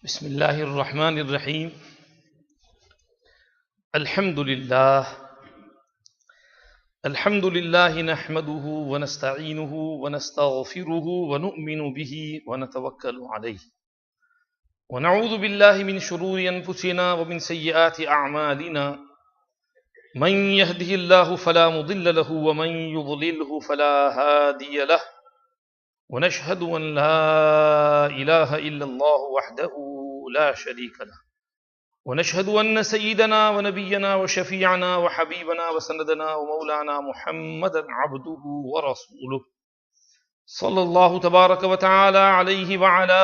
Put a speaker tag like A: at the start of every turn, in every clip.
A: Bismillahir Rahmanir Rahim. Alhamdulillah. Alhamdulillah nahmaduhu wa nasta'inuhu wa nastaghfiruhu wa nu'minu bihi wa natawakkalu alayhi. Wa na'udhu billahi min shururi anfusina wa min sayyiati a'malina. Man yahdihillahu fala mudilla lahu wa man yudlilhu fala hadiya lahu. ونشهد أن لا إله إلا الله وحده لا شريك له ونشهد أن سيدنا ونبينا وشفيعنا وحبيبنا وسندنا ومولانا محمدا عبده ورسوله صلى الله تبارك وتعالى عليه وعلى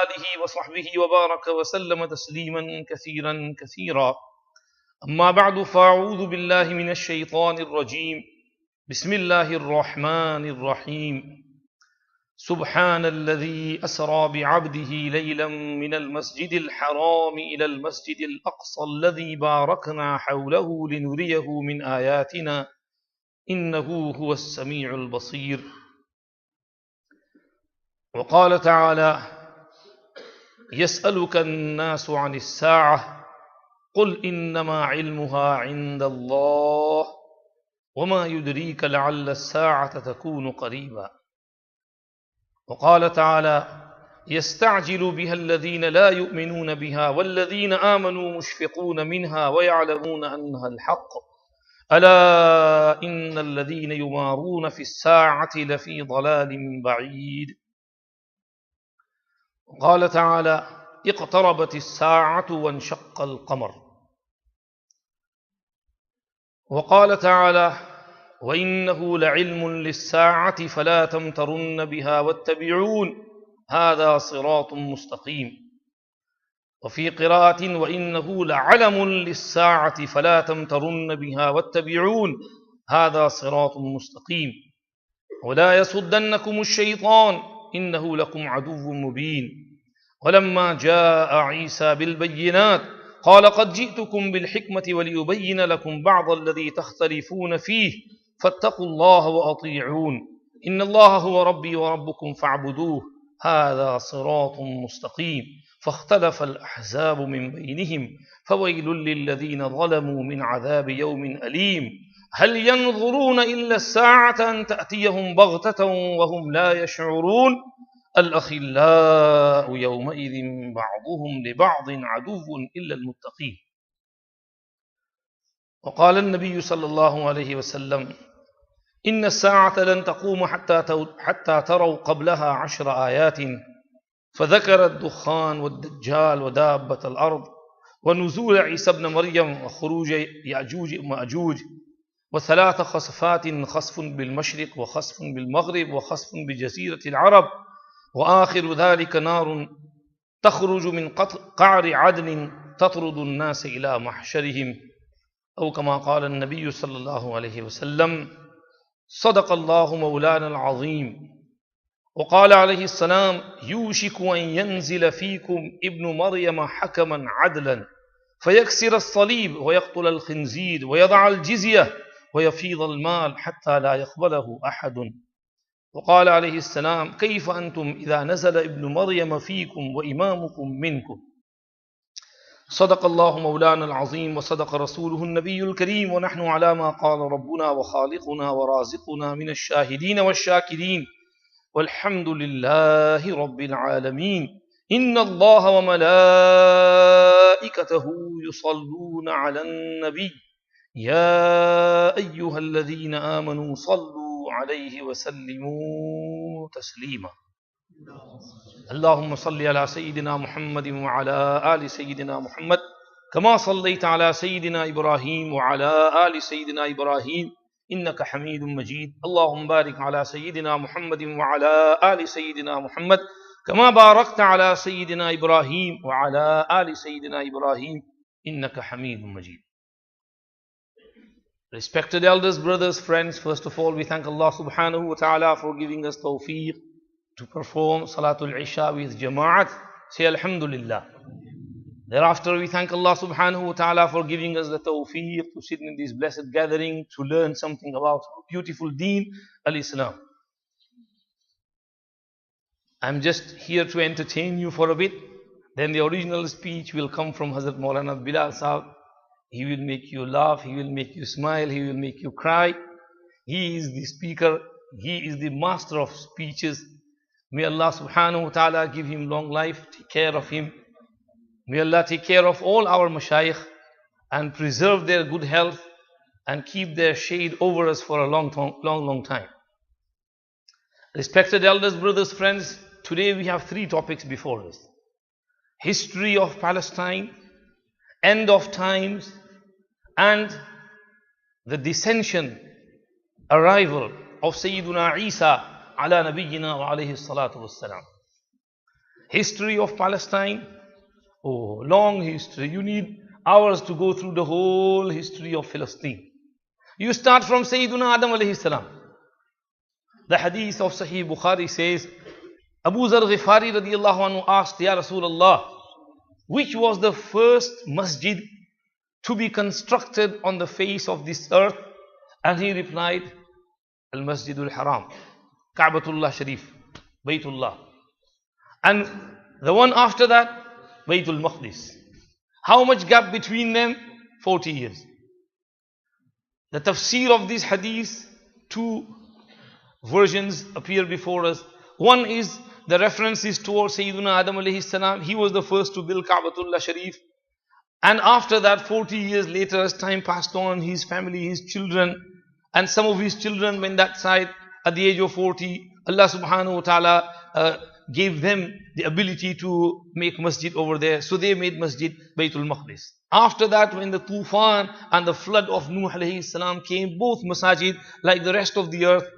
A: آله وصحبه وبارك وسلم تسليما كثيرا كثيرا. أما بعد فأعوذ بالله من الشيطان الرجيم. بسم الله الرحمن الرحيم. سبحان الذي أسرى بعبده ليلا من المسجد الحرام إلى المسجد الأقصى الذي باركنا حوله لنريه من آياتنا إنه هو السميع البصير. وقال تعالى: يسألك الناس عن الساعة قل إنما علمها عند الله وما يدريك لعل الساعة تكون قريبا. وقال تعالى: يستعجل بها الذين لا يؤمنون بها والذين آمنوا مشفقون منها ويعلمون أنها الحق ألا إن الذين يمارون في الساعة لفي ضلال بعيد. وقال تعالى: اقتربت الساعة وانشق القمر. وقال تعالى: وإنه لعلم للساعة فلا تمترن بها واتبعون هذا صراط مستقيم. وفي قراءة: وإنه لعلم للساعة فلا تمترن بها واتبعون هذا صراط مستقيم. ولا يصدنكم الشيطان إنه لكم عدو مبين. ولما جاء عيسى بالبينات قال قد جئتكم بالحكمة وليبين لكم بعض الذي تختلفون فيه فاتقوا الله وأطيعون إن الله هو ربي وربكم فاعبدوه هذا صراط مستقيم. فاختلف الأحزاب من بينهم فويل للذين ظلموا من عذاب يوم أليم. هل ينظرون إلا الساعة أن تأتيهم بغتة وهم لا يشعرون الأخلاء يومئذ بعضهم لبعض عدو إلا المتقين. وقال النبي صلى الله عليه وسلم: إن الساعة لن تقوم حتى تروا قبلها 10 آيات. فذكر الدخان والدجال ودابة الأرض ونزول عيسى ابن مريم وخروج يأجوج ومأجوج و3 خسفات: خسف بالمشرق وخسف بالمغرب وخسف بجزيرة العرب وآخر ذلك نار تخرج من قعر عدن تطرد الناس إلى محشرهم أو كما قال النبي صلى الله عليه وسلم. صدق الله مولانا العظيم. وقال عليه السلام: يوشك أن ينزل فيكم ابن مريم حكما عدلا فيكسر الصليب ويقتل الخنزير ويضع الجزية ويفيض المال حتى لا يقبله أحد. وقال عليه السلام: كيف أنتم إذا نزل ابن مريم فيكم وإمامكم منكم. صدق الله مولانا العظيم وصدق رسوله النبي الكريم ونحن على ما قال ربنا وخالقنا ورازقنا من الشاهدين والشاكرين والحمد لله رب العالمين. إن الله وملائكته يصلون على النبي يا أيها الذين آمنوا صلوا عليه وسلموا تسليما. اللهم صل على سيدنا محمد وعلى آل سيدنا محمد كما صليت على سيدنا إبراهيم وعلى آل سيدنا إبراهيم إنك حميد مجيد. اللهم بارك على سيدنا محمد وعلى آل سيدنا محمد كما باركت على سيدنا إبراهيم وعلى آل سيدنا إبراهيم إنك حميد مجيد. Respected elders, brothers, friends, first of all we thank Allah subhanahu wa ta'ala for giving us tawfiq to perform Salatul Isha with Jama'at. Say Alhamdulillah. Thereafter we thank Allah subhanahu wa ta'ala for giving us the tawfiq to sit in this blessed gathering to learn something about beautiful deen, al-Islam. I'm just here to entertain you for a bit. Then the original speech will come from Hazrat Maulana Bilal Sahib. He will make you laugh, he will make you smile, he will make you cry. He is the speaker, he is the master of speeches. May Allah subhanahu wa ta'ala give him long life, take care of him. May Allah take care of all our mashayikh and preserve their good health and keep their shade over us for a long time. Respected elders, brothers, friends, today we have 3 topics before us. History of Palestine, end of times, and the dissension, arrival of Sayyiduna Isa ala nabiyyina wa alayhi salatu wassalam. History of Palestine, long history. You need hours to go through the whole history of Palestine. You start from Sayyiduna Adam alayhi salam. The hadith of Sahih Bukhari says, Abu Zar Ghifari radiyallahu anhu asked, Ya Rasulullah, which was the first masjid to be constructed on the face of this earth? And he replied, Al-Masjidul Haram, Ka'batullah Sharif, Baytullah. And the one after that, Baytul Maqdis. How much gap between them? 40 years. The tafsir of this hadith, 2 versions appear before us. One is the reference is towards Sayyiduna Adam alayhi salam. He was the first to build Ka'batullah Sharif. And after that, 40 years later, as time passed on, his family, his children, and some of his children went that side at the age of 40. Allah subhanahu wa ta'ala gave them the ability to make masjid over there. So they made Masjid Baytul Maqdis. After that, when the Tufan and the flood of Nuh alayhi salam came, both masajid, like the rest of the earth,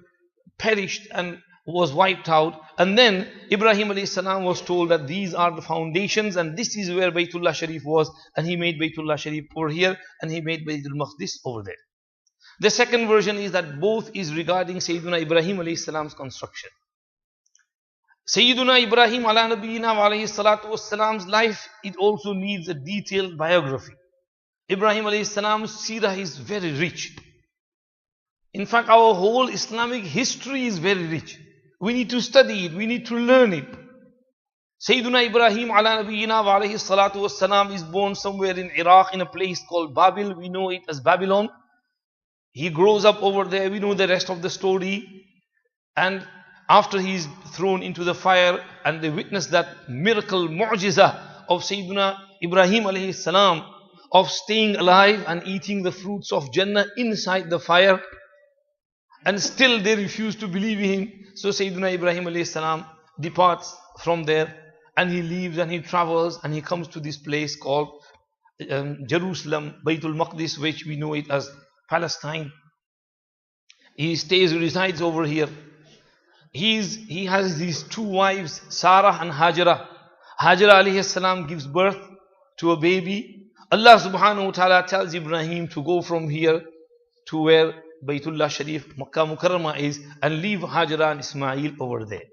A: perished and was wiped out. And then Ibrahim alayhi salam was told that these are the foundations and this is where Baytullah Sharif was, and he made Baytullah Sharif over here and he made Baytul Maqdis over there. The second version is that both is regarding Sayyiduna Ibrahim alayhi salam's construction. Sayyiduna Ibrahim ala nabiyyina wa alayhi salatu wassalam's life, it also needs a detailed biography. Ibrahim alayhi salam's seerah is very rich. In fact, our whole Islamic history is very rich. We need to study it, we need to learn it. Sayyiduna Ibrahim ala nabiyyina wa alayhi salatu wassalam is born somewhere in Iraq in a place called Babil. We know it as Babylon. He grows up over there. We know the rest of the story. And after he is thrown into the fire and they witness that miracle, mu'jiza of Sayyiduna Ibrahim alayhi salam of staying alive and eating the fruits of Jannah inside the fire, and still they refuse to believe in him. So Sayyiduna Ibrahim alayhi salam departs from there and he leaves and he travels and he comes to this place called Jerusalem, Baytul Maqdis, which we know it as Palestine. He resides over here. He has these 2 wives, Sarah and Hajara. Hajara alayhi salam gives birth to a baby. Allah subhanahu wa ta'ala tells Ibrahim to go from here to where Baytullah Sharif, Makkah Mukarramah is, and leave Hajara and Ismail over there.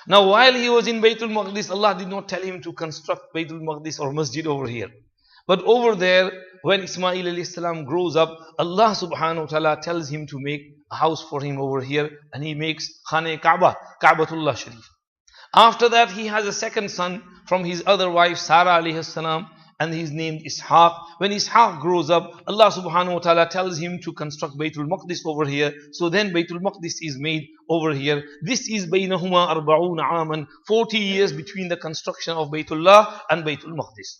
A: Now while he was in Baytul Maqdis, Allah did not tell him to construct Baytul Maqdis or Masjid over here. But over there, when Ismail alayhi salam grows up, Allah subhanahu wa ta'ala tells him to make a house for him over here, and he makes Khane Kaaba, Ka'batullah Sharif. After that, he has a second son from his other wife, Sarah alayhi salam, and he is named Ishaq. When Ishaq grows up, Allah subhanahu wa ta'ala tells him to construct Baytul Maqdis over here. So then Baytul Maqdis is made over here. This is baynahuma arba'una aman, 40 years between the construction of Baytullah and Baytul Maqdis.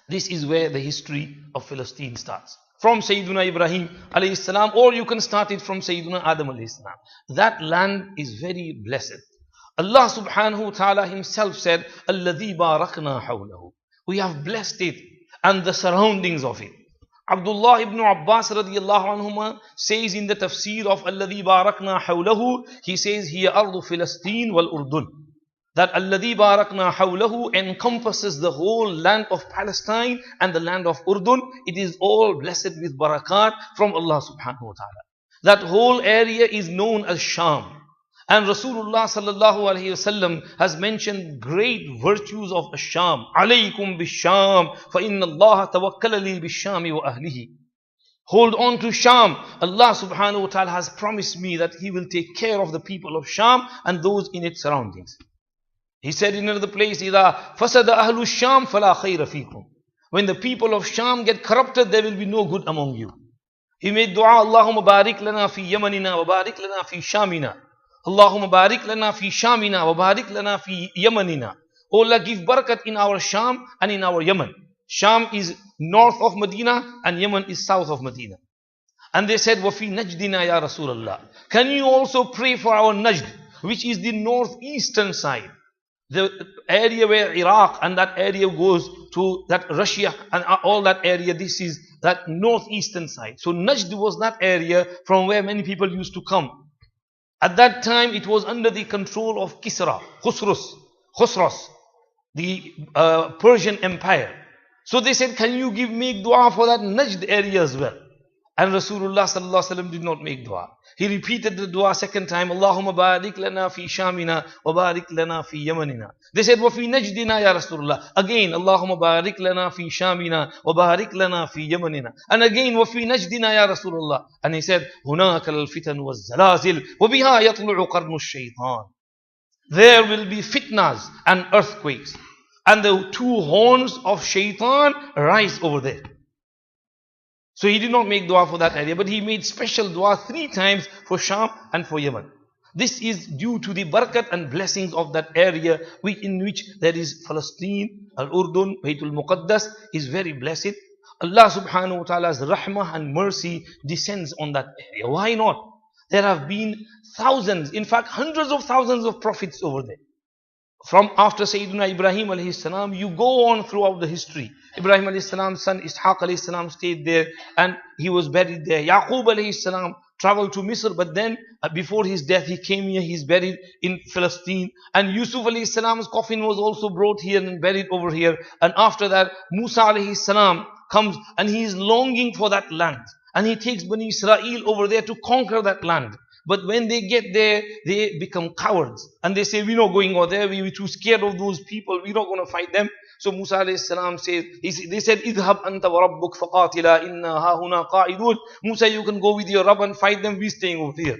A: This is where the history of Palestine starts. From Sayyiduna Ibrahim alayhi salam, or you can start it from Sayyiduna Adam alayhi salam. That land is very blessed. Allah subhanahu wa ta'ala himself said, Alladhi barakna hawlahu. We have blessed it and the surroundings of it. Abdullah ibn Abbas radiyallahu anhuma says in the tafsir of Alladhi barakna hawlahu, he says, Hiya ardu Filastin wal Urdun. That Alladhi barakna hawlahu encompasses the whole land of Palestine and the land of Urdun. It is all blessed with barakat from Allah subhanahu wa ta'ala. That whole area is known as Sham. And Rasulullah sallallahu alayhi wasallam has mentioned great virtues of Sham. Alaykum bisham, fa inna Allah tawakkala li bishami wa ahlihi. Hold on to Sham. Allah subhanahu wa ta'ala has promised me that He will take care of the people of Sham and those in its surroundings. He said in another place, إِذَا فَسَدَ أَهْلُ الشَّامِ فَلَا خَيْرَ فِيكُمْ. When the people of Sham get corrupted, there will be no good among you. He made dua, Allahumma barik lana fi yamanina wa barik lana fi shamina. Allahumma barik lana fi shamina wa barik lana fi yamanina. Oh Allah, give barakat in our Sham and in our Yemen. Sham is north of Medina and Yemen is south of Medina. And they said, وَفِي نَجْدِنَا يَا رَسُولَ اللَّهِ. Can you also pray for our Najd, which is the northeastern side? The area where Iraq and that area goes to that Russia and all that area, this is that northeastern side. So Najd was that area from where many people used to come. At that time, it was under the control of Kisra, Khosros, the Persian Empire. So they said, can you make dua for that Najd area as well? And Rasulullah sallallahu alaihi wasallam did not make dua. He repeated the dua second time, Allahumma barik lana fi shamina wa barik lana fi yamanina. They said, wa fi najdina ya Rasulullah. Again, Allahumma barik lana fi shamina wa barik lana fi yamanina. And again, wa fi najdina ya Rasulullah. And he said, hunaka al-fitan wa zalazil wa biha yatlu'u qarnu shaytan. There will be fitnas and earthquakes. And the two horns of shaitan rise over there. So he did not make dua for that area, but he made special dua 3 times for Sham and for Yemen. This is due to the barakat and blessings of that area in which there is Palestine, Al-Urdun, Baytul Muqaddas is very blessed. Allah subhanahu wa ta'ala's rahmah and mercy descends on that area. Why not? There have been thousands, in fact hundreds of thousands of prophets over there. From after Sayyidina Ibrahim alayhi salam, you go on throughout the history. Ibrahim alayhi salam's son Ishaq alayhi salam stayed there and he was buried there. Yaqub alayhi salam traveled to Misr, but then before his death he came here, he's buried in Palestine. And Yusuf alayhi salam's coffin was also brought here and buried over here. And after that, Musa alayhi salam comes and he is longing for that land. And he takes Bani Israel over there to conquer that land. But when they get there, they become cowards. And they say, we're not going over there. We're too scared of those people. We're not going to fight them. So Musa alayhi salam says, they said, idhab anta wa rabbuk faqatila inna hahuna qa'idun. Musa, you can go with your Rabb and fight them. We're staying over here.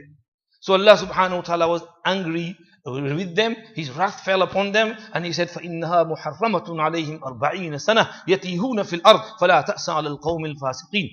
A: So Allah subhanahu wa ta'ala was angry with them. His wrath fell upon them. And he said, فَإِنَّهَا مُحَرَّمَةٌ عَلَيْهِمْ 40 سَنَةً يَتِيهُونَ فِي الْأَرْضِ فَلَا تَأْسَ عَلَى الْقَوْمِ الْفَاسِقِينَ.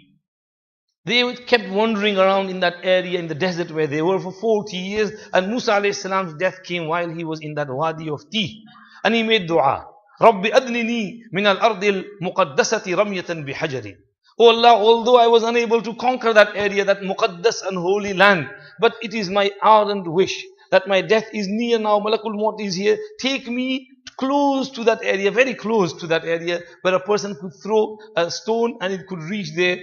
A: They kept wandering around in that area in the desert where they were for 40 years. And Musa alayhi salam's death came while he was in that wadi of Tih. And he made dua. رَبِّ أَدْنِنِي مِنَ الْأَرْضِ الْمُقَدَّسَةِ رَمْيَةً بِحَجَرٍ. Oh Allah, although I was unable to conquer that area, that muqaddas and holy land, but it is my ardent wish that my death is near now. Malakul Maut is here. Take me close to that area, very close to that area, where a person could throw a stone and it could reach there,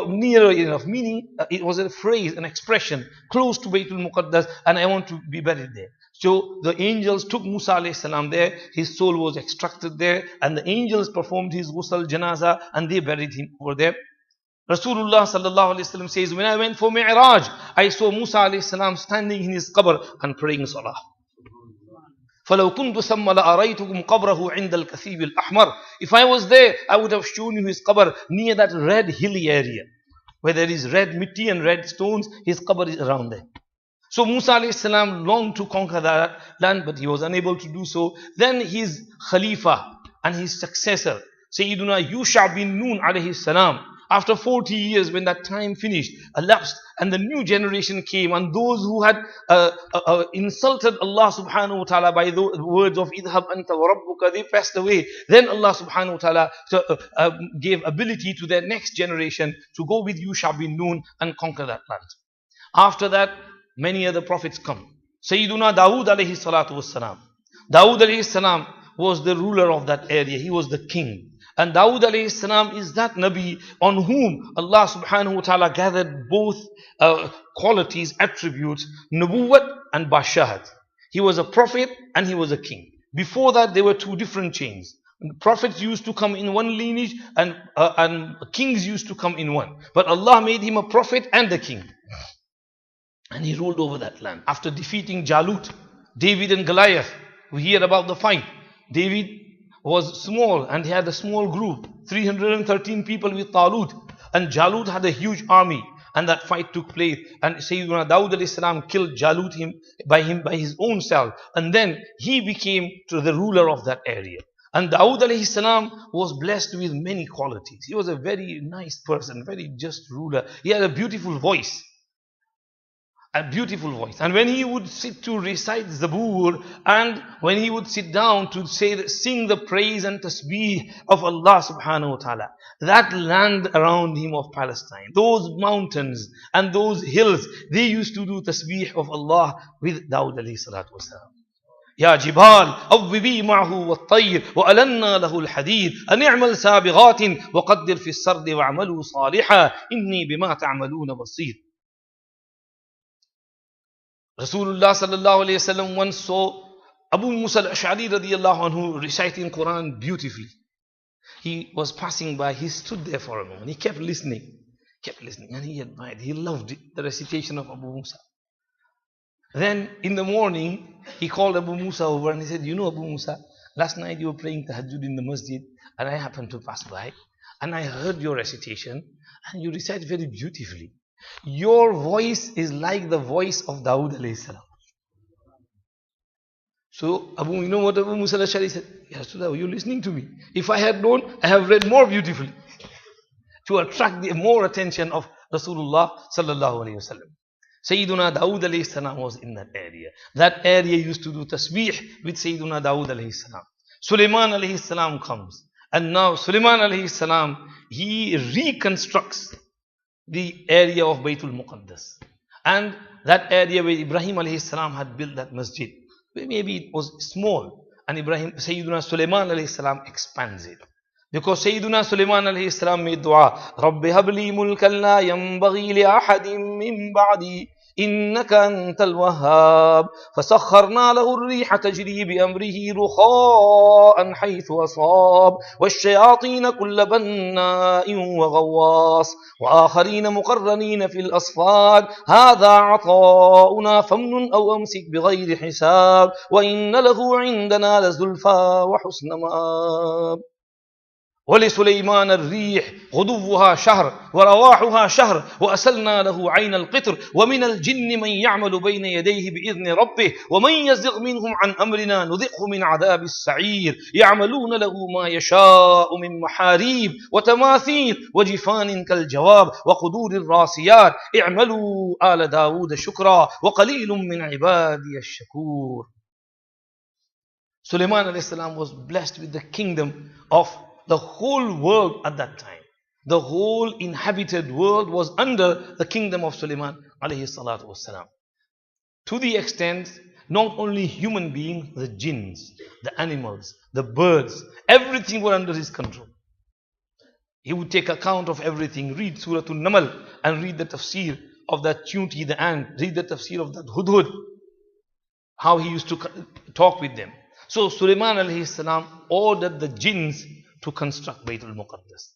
A: nearer enough. Meaning, it was a phrase, an expression, close to Baytul Muqaddas, and I want to be buried there. So the angels took Musa alayhi salam there, his soul was extracted there, and the angels performed his ghusl janaza, and they buried him over there. Rasulullah sallallahu alayhi wasallam says, when I went for Mi'raj, I saw Musa alayhi salam standing in his qabr and praying salah. فَلَوْ كُنْتُ ثَمَّ لَأَرَيْتُكُمْ قَبْرَهُ عِنْدَ الْكَثِيبِ الْأَحْمَرِ. If I was there, I would have shown you his qabr near that red hilly area, where there is red mitti and red stones. His qabr is around there. So Musa alayhi salam longed to conquer that land, but he was unable to do so. Then his Khalifa and his successor, Sayyiduna Yusha bin Nun alayhi salam, after 40 years, when that time finished, elapsed, and the new generation came, and those who had insulted Allah subhanahu wa ta'ala by the words of idhab anta wa rabbuka, they passed away. Then Allah subhanahu wa ta'ala gave ability to their next generation to go with Yusha bin Nun and conquer that land. After that, many other prophets come. Sayyiduna Dawood alayhi salatu was salam. Dawood alayhi salam was the ruler of that area. He was the king. And Dawood alayhi salam is that Nabi on whom Allah subhanahu wa ta'ala gathered both qualities, attributes, nubuwwat and bashahat. He was a prophet and he was a king. Before that, there were two different chains. Prophets used to come in one lineage and kings used to come in one. But Allah made him a prophet and a king. And he ruled over that land. After defeating Jalut, David and Goliath, we hear about the fight. David was small and he had a small group, 313 people with Talut. And Jalut had a huge army. And that fight took place, and Sayyidina Dawud alayhi salam killed Jalut by his own self, and then he became to the ruler of that area. And Dawud alayhi salam was blessed with many qualities. He was a very nice person, very just ruler. He had a beautiful voice. A beautiful voice. And when he would sit to recite Zabur, and when he would sit down to sing the praise and tasbih of Allah subhanahu wa ta'ala, that land around him of Palestine, those mountains and those hills, they used to do tasbih of Allah with Dawud alayhi salatu wasalam. يا جبال أوبي معه والطير وألنا له الحديد أن اعمل سابغات وقدر في السرد واعملوا صالحا إني بما تعملون بصير. Rasulullah sallallahu alayhi wasallam once saw Abu Musa al-Ash'ari radiyallahu anhu reciting Quran beautifully. He was passing by, he stood there for a moment, he kept listening, and he admired, he loved the recitation of Abu Musa. Then in the morning, he called Abu Musa over and he said, you know Abu Musa, last night you were praying tahajjud in the masjid and I happened to pass by and I heard your recitation and you recite very beautifully. Your voice is like the voice of Dawud alayhi salam. So, you know what Abu Musa al-Ash'ari said? Ya Rasulullah, you're listening to me. If I had known, I have read more beautifully to attract the more attention of Rasulullah sallallahu alayhi wasallam. Sayyiduna Dawud alayhi salam was in that area. That area used to do tasbih with Sayyiduna Dawud alayhi salam. Sulaiman alayhi salam comes. And now Sulaiman alayhi salam, he reconstructs the area of Baytul Muqaddas. And that area where Ibrahim alayhi salam had built that masjid, maybe it was small, and Sayyiduna Sulaiman alayhi salam expands it. Because Sayyiduna Sulaiman alayhi salam made dua, Rabbi habli mulkan la yanbaghi li ahadin min ba'di innaka antal wahhab fasakharna lahu ar-riha tajri bi amrihi rukha'an haythu asab wash-shayatin kulla banna'in wa ghawwas wa akharina muqarranina fil asfad hadha 'ata'una famnun aw amsik bighayri hisab wa inna lahu 'indana lazulfa wa husna ma'ab. ولسليمان الريح غدوها شهر ورواحها شهر وأسلنا له عين القطر ومن الجن من يعمل بين يديه بإذن ربه ومن يزغ منهم عن أمرنا نذقه من عذاب السعير يعملون له ما يشاء من محاريب وتماثيل وجفان كالجواب وقدور الراسيات اعملوا آل داود شكرا وقليل من عبادي الشكور. Sulaiman alayhi salam was blessed with the kingdom of the whole world at that time. The whole inhabited world was under the kingdom of Sulaiman alayhi salatu wassalam. To the extent, not only human beings, the jinns, the animals, the birds, everything were under his control. He would take account of everything, read Surah An-Naml and read the tafsir of that Chunti, the ant, read the tafsir of that Hudhud, how he used to talk with them. So Sulaiman alayhi salam ordered the jinns to construct Baytul Muqaddas.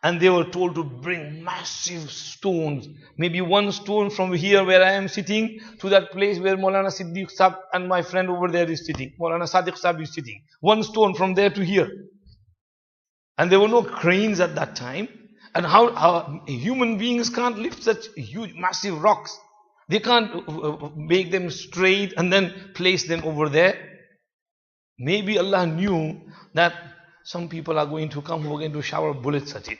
A: And they were told to bring massive stones, maybe one stone from here where I am sitting to that place where Maulana Siddiq Sahib and my friend over there is sitting, Maulana Sadiq Sahib is sitting. One stone from there to here. And there were no cranes at that time. And how human beings can't lift such huge, massive rocks. They can't make them straight and then place them over there. Maybe Allah knew that some people are going to come who are going to shower bullets at it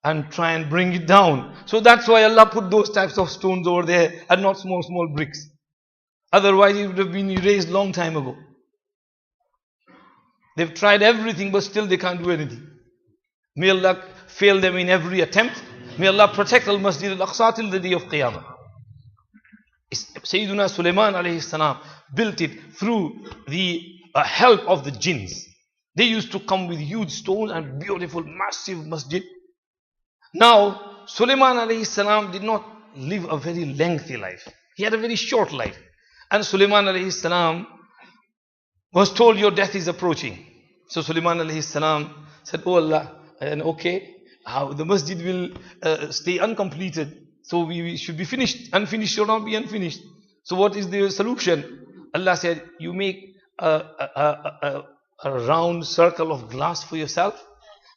A: and try and bring it down. So that's why Allah put those types of stones over there and not small bricks. Otherwise it would have been erased long time ago. They've tried everything but still they can't do anything. May Allah fail them in every attempt. May Allah protect Al-Masjid Al-Aqsa till the day of Qiyamah. Sayyiduna Sulaiman alayhi salam built it through the help of the jinns. They used to come with huge stones and beautiful, massive masjid. Now, Sulaiman alayhi salam did not live a very lengthy life. He had a very short life. And Sulaiman alayhi salam was told, your death is approaching. So Sulaiman alayhi salam said, oh Allah, and okay, the masjid will stay uncompleted. So we should be finished. Unfinished should not be unfinished. So what is the solution? Allah said, you make a round circle of glass for yourself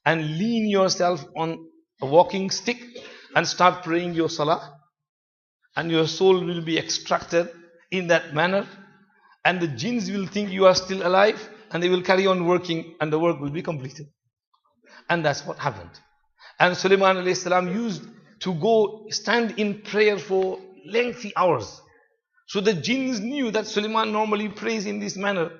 A: and lean yourself on a walking stick and start praying your salah, and your soul will be extracted in that manner, and the jinns will think you are still alive, and they will carry on working, and the work will be completed. And that's what happened. And Sulaiman alayhi salam used to go stand in prayer for lengthy hours. So the jinns knew that Sulaiman normally prays in this manner.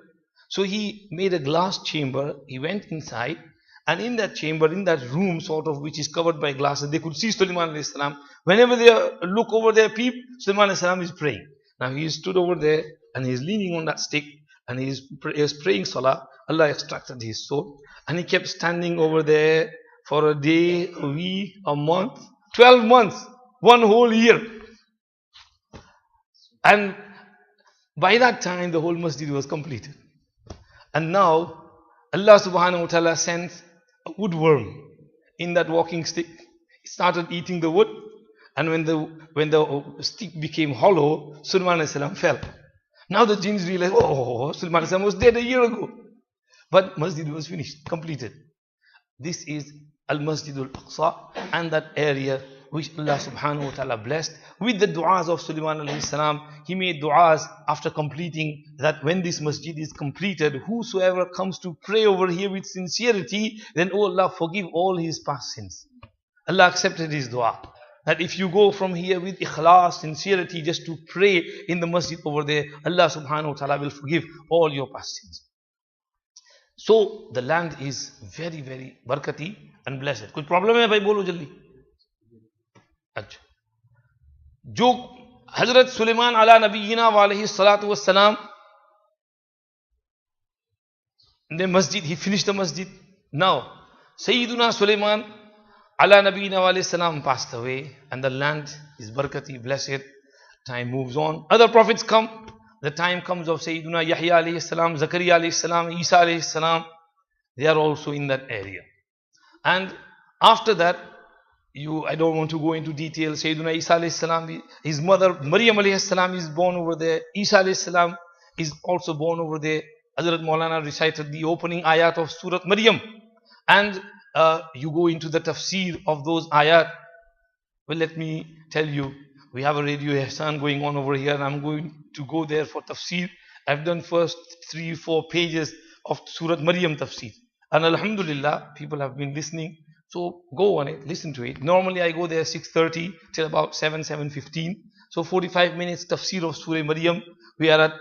A: So he made a glass chamber, he went inside, and in that chamber, in that room sort of, which is covered by glasses, they could see Sulaiman alayhi salam. Whenever they look over their peep, Sulaiman alayhi salam is praying. Now he stood over there and he is leaning on that stick and he is praying salah. Allah extracted his soul, and he kept standing over there for a day, a week, a month, 12 months, one whole year. And by that time, the whole masjid was completed. And now, Allah subhanahu wa ta'ala sent a woodworm in that walking stick. It started eating the wood, and when the stick became hollow, Sulaiman alayhi salam fell. Now the jinns realized, oh, Sulaiman alayhi salam was dead a year ago. But masjid was finished, completed. This is Al-Masjid Al-Aqsa, and that area which Allah subhanahu wa ta'ala blessed with the du'as of Sulaiman alayhi salam. He made du'as after completing that when this masjid is completed, whosoever comes to pray over here with sincerity, then oh Allah, forgive all his past sins. Allah accepted his dua. That if you go from here with ikhlas, sincerity, just to pray in the masjid over there, Allah subhanahu wa ta'ala will forgive all your past sins. So the land is very, very barakati and blessed. कुछ problem है भाई बोलो जल्दी. अच्छा. जो हजरत सुलेमान अला नबीना वालैहि सलातु वस्सलाम the masjid, he finished the masjid. Now Sayyiduna Sulaiman ala nabiyina wa alayhi salam passed away, and the land is barakati, blessed. Time moves on, other prophets come. The time comes of Sayyiduna Yahya alayhi salam, Zakariyya alayhi salam, Isa alayhi salam. They are also in that area. And after that, I don't want to go into detail. Sayyiduna Isa alayhi salam, his mother Maryam alayhi salam is born over there. Isa alayhi salam is also born over there. Hazrat Maulana recited the opening ayat of Surah Maryam. And you go into the tafsir of those ayat. Well, let me tell you, we have a radio ihsan going on over here, and I'm going to go there for tafsir. I've done first 3-4 pages of Surah Maryam tafsir. And alhamdulillah, people have been listening. So go on it, listen to it. Normally I go there 6:30 till about 7:15. So 45 minutes tafsir of Surah Maryam. We are at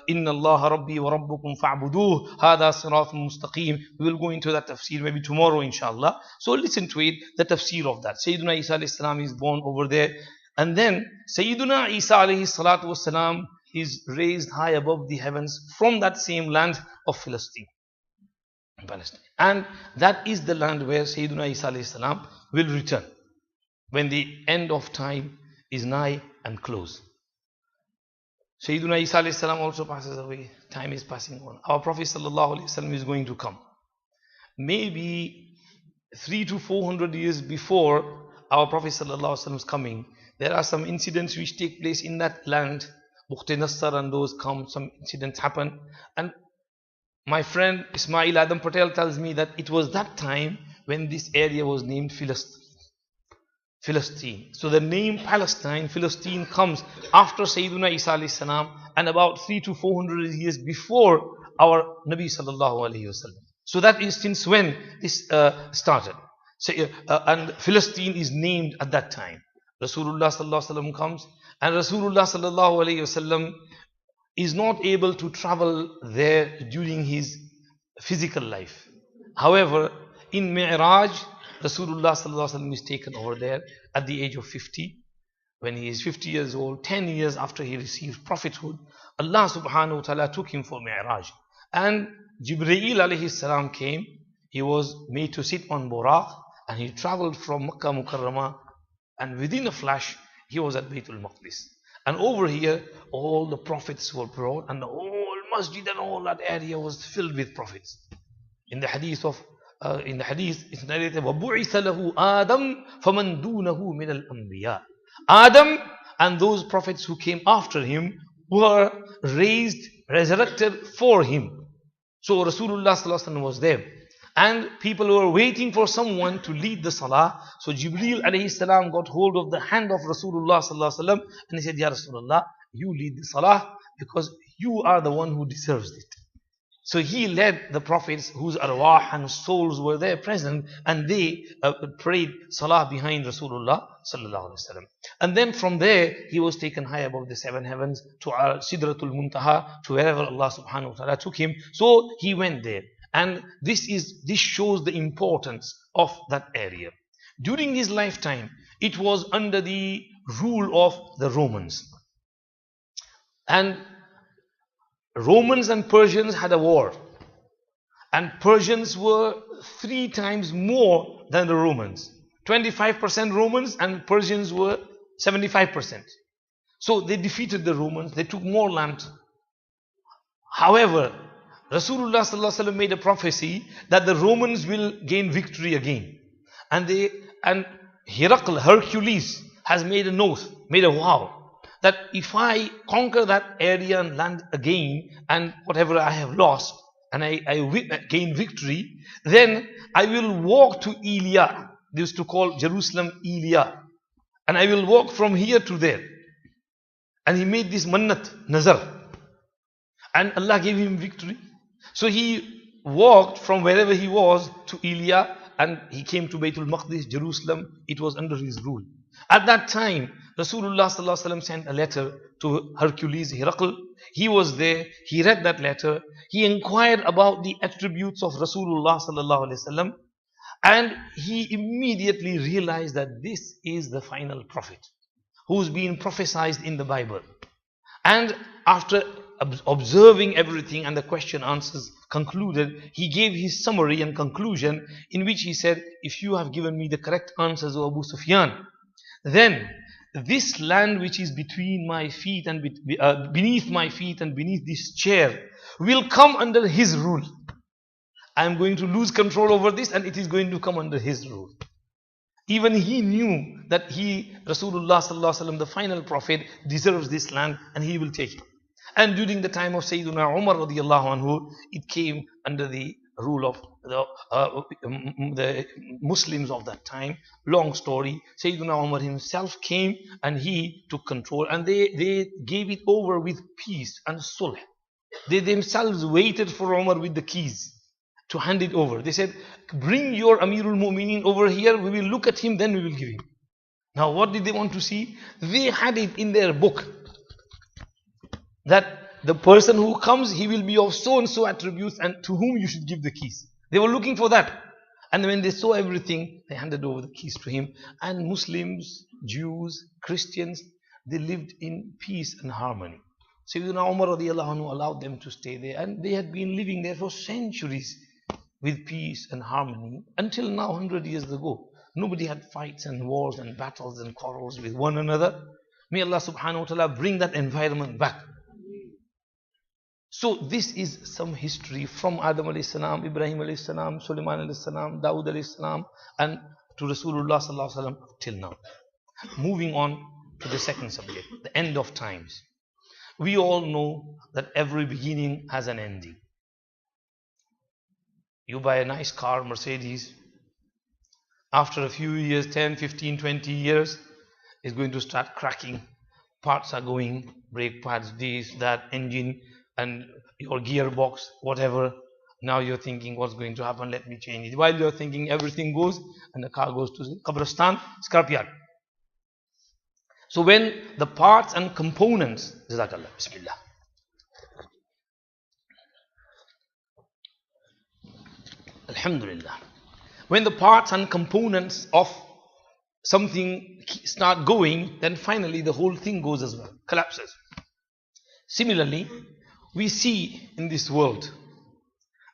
A: Inna Allah Rabbi wa Rabbukum fa'buduh Hada Sirathum Mustaqim. We will go into that tafsir maybe tomorrow inshallah. So listen to it, the tafsir of that. Sayyiduna Isa alayhi salam is born over there. And then Sayyiduna Isa alayhi salatu wasalam is raised high above the heavens from that same land of Palestine. And that is the land where Sayyiduna Isa alayhi salam will return when the end of time is nigh and close. Sayyiduna Isa alayhi salam also passes away. Time is passing on. Our Prophet sallallahu alayhi wasallam is going to come. Maybe 300 to 400 years before our Prophet sallallahu alayhi wasallam's coming, there are some incidents which take place in that land. Bukht Nassar and those come, some incidents happen. And my friend Ismail Adam Patel tells me that it was that time when this area was named Philistine. So the name Palestine, Philistine, comes after Sayyiduna Isa alayhi salam and about 300 to 400 years before our Nabi sallallahu alayhi wasallam. So that is since when this started. So, and Philistine is named at that time. Rasulullah sallallahu alayhi wasallam comes, and Rasulullah sallallahu alayhi wasallam is not able to travel there during his physical life. However, in Mi'raj, Rasulullah sallallahu alaihi wasallam is taken over there at the age of 50. When he is 50 years old, 10 years after he received prophethood, Allah subhanahu wa ta'ala took him for Mi'raj. And Jibreel alayhi salam came. He was made to sit on Buraq, and he traveled from Makkah Mukarramah, and within a flash, he was at Baytul Maqdis. And over here, all the prophets were brought, and the whole masjid and all that area was filled with prophets. In the hadith, it's narrated, وَبُعِثَ لَهُ آدَمْ فَمَنْ دُونَهُ مِنَ الْأَنْبِيَاءِ. Adam and those prophets who came after him were resurrected for him. So Rasulullah sallallahu alaihi wasallam was there. and people were waiting for someone to lead the salah. So Jibreel alayhi salam got hold of the hand of Rasulullah sallallahu alaihi wasallam, and he said, Ya Rasulullah, you lead the salah because you are the one who deserves it. So he led the prophets whose arwah and souls were there present, and they prayed salah behind Rasulullah sallallahu alaihi wasallam. And then from there he was taken high above the seven heavens to Sidratul Muntaha, to wherever Allah subhanahu wa ta'ala took him. So he went there, and this shows the importance of that area. During his lifetime, it was under the rule of the Romans, and Romans and Persians had a war, and Persians were 3 times more than the Romans. 25% Romans, and Persians were 75%. So they defeated the Romans, they took more land. However, Rasulullah sallallahu alaihi wasallam made a prophecy that the Romans will gain victory again. And Hercules has made an oath, made a vow, that if I conquer that area and land again, and whatever I have lost, and I gain victory, then I will walk to Elia. They used to call Jerusalem Elia. And I will walk from here to there. And he made this mannat, nazar. And Allah gave him victory. So he walked from wherever he was to Elia, and he came to Baytul Maqdis, Jerusalem. It was under his rule. At that time, Rasulullah sallallahu alaihi wasallam sent a letter to Hercules, Herakl. He was there. He read that letter. He inquired about the attributes of Rasulullah sallallahu alaihi wasallam, and he immediately realized that this is the final prophet who's been prophesied in the Bible. And after observing everything and the question answers concluded, he gave his summary and conclusion, in which he said, if you have given me the correct answers, O Abu Sufyan, then this land which is between my feet and beneath my feet and beneath this chair will come under his rule. I am going to lose control over this, and it is going to come under his rule. Even he knew that Rasulullah sallallahu alaihi wasallam, the final prophet, deserves this land, and he will take it. And during the time of Sayyidina Umar radiyallahu anhu, it came under the rule of the Muslims of that time. Long story. Sayyidina Umar himself came and he took control, and they gave it over with peace and sulh. They themselves waited for Umar with the keys to hand it over. They said, bring your Amirul Mu'mineen over here, we will look at him, then we will give him. Now what did they want to see? They had it in their book that the person who comes, he will be of so and so attributes, and to whom you should give the keys. They were looking for that. And when they saw everything, they handed over the keys to him. And Muslims, Jews, Christians, they lived in peace and harmony. Sayyidina Umar radiyallahu anhu allowed them to stay there, and they had been living there for centuries with peace and harmony until now, 100 years ago. Nobody had fights and wars and battles and quarrels with one another. May Allah subhanahu wa ta'ala bring that environment back. So this is some history from Adam alayhi salam, Ibrahim alayhi salam, Sulaiman alayhi salam, Dawood alayhi salam, and to Rasulullah sallallahu alaihi wasallam till now. Moving on to the second subject, the end of times. We all know that every beginning has an ending. You buy a nice car, Mercedes. After a few years, 10, 15, 20 years, it's going to start cracking. Parts are going, brake pads, this, that, engine, and your gearbox, whatever. Now you're thinking, what's going to happen? Let me change it. While you're thinking, everything goes, and the car goes to Qabristan, scrapyard. So when the parts and components, Jazakallah, Bismillah. Alhamdulillah. When the parts and components of something start going, then finally the whole thing goes as well, collapses. Similarly, we see in this world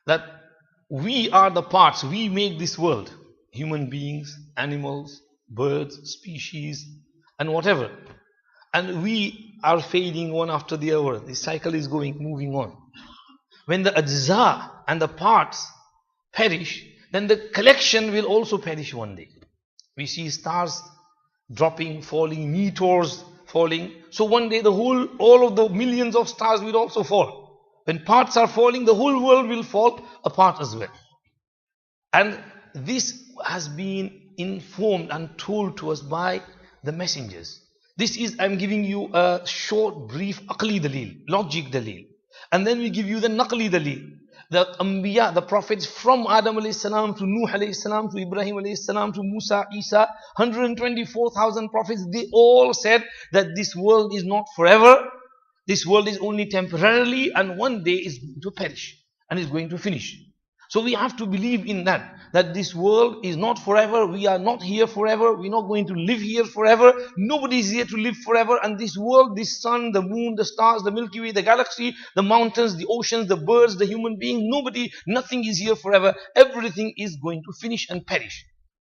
A: that we are the parts, we make this world. Human beings, animals, birds, species, and whatever. And we are fading one after the other. The cycle is going, moving on. When the ajza and the parts perish, then the collection will also perish one day. We see stars dropping, falling, meteors falling. So one day all of the millions of stars will also fall. When parts are falling, the whole world will fall apart as well. And this has been informed and told to us by the messengers. This is, I'm giving you a short, brief aqli dalil, logic dalil. And then we give you the naqli dalil. The Anbiya, the prophets from Adam alayhi salam to Nuh alayhi salam to Ibrahim alayhi salam to Musa, Isa, 124,000 prophets, they all said that this world is not forever. This world is only temporarily, and one day is going to perish and is going to finish. So we have to believe in that this world is not forever. We are not here forever. We're not going to live here forever. Nobody is here to live forever. And this world, this sun, the moon, the stars, the Milky Way, the galaxy, the mountains, the oceans, the birds, the human being, nothing is here forever. Everything is going to finish and perish.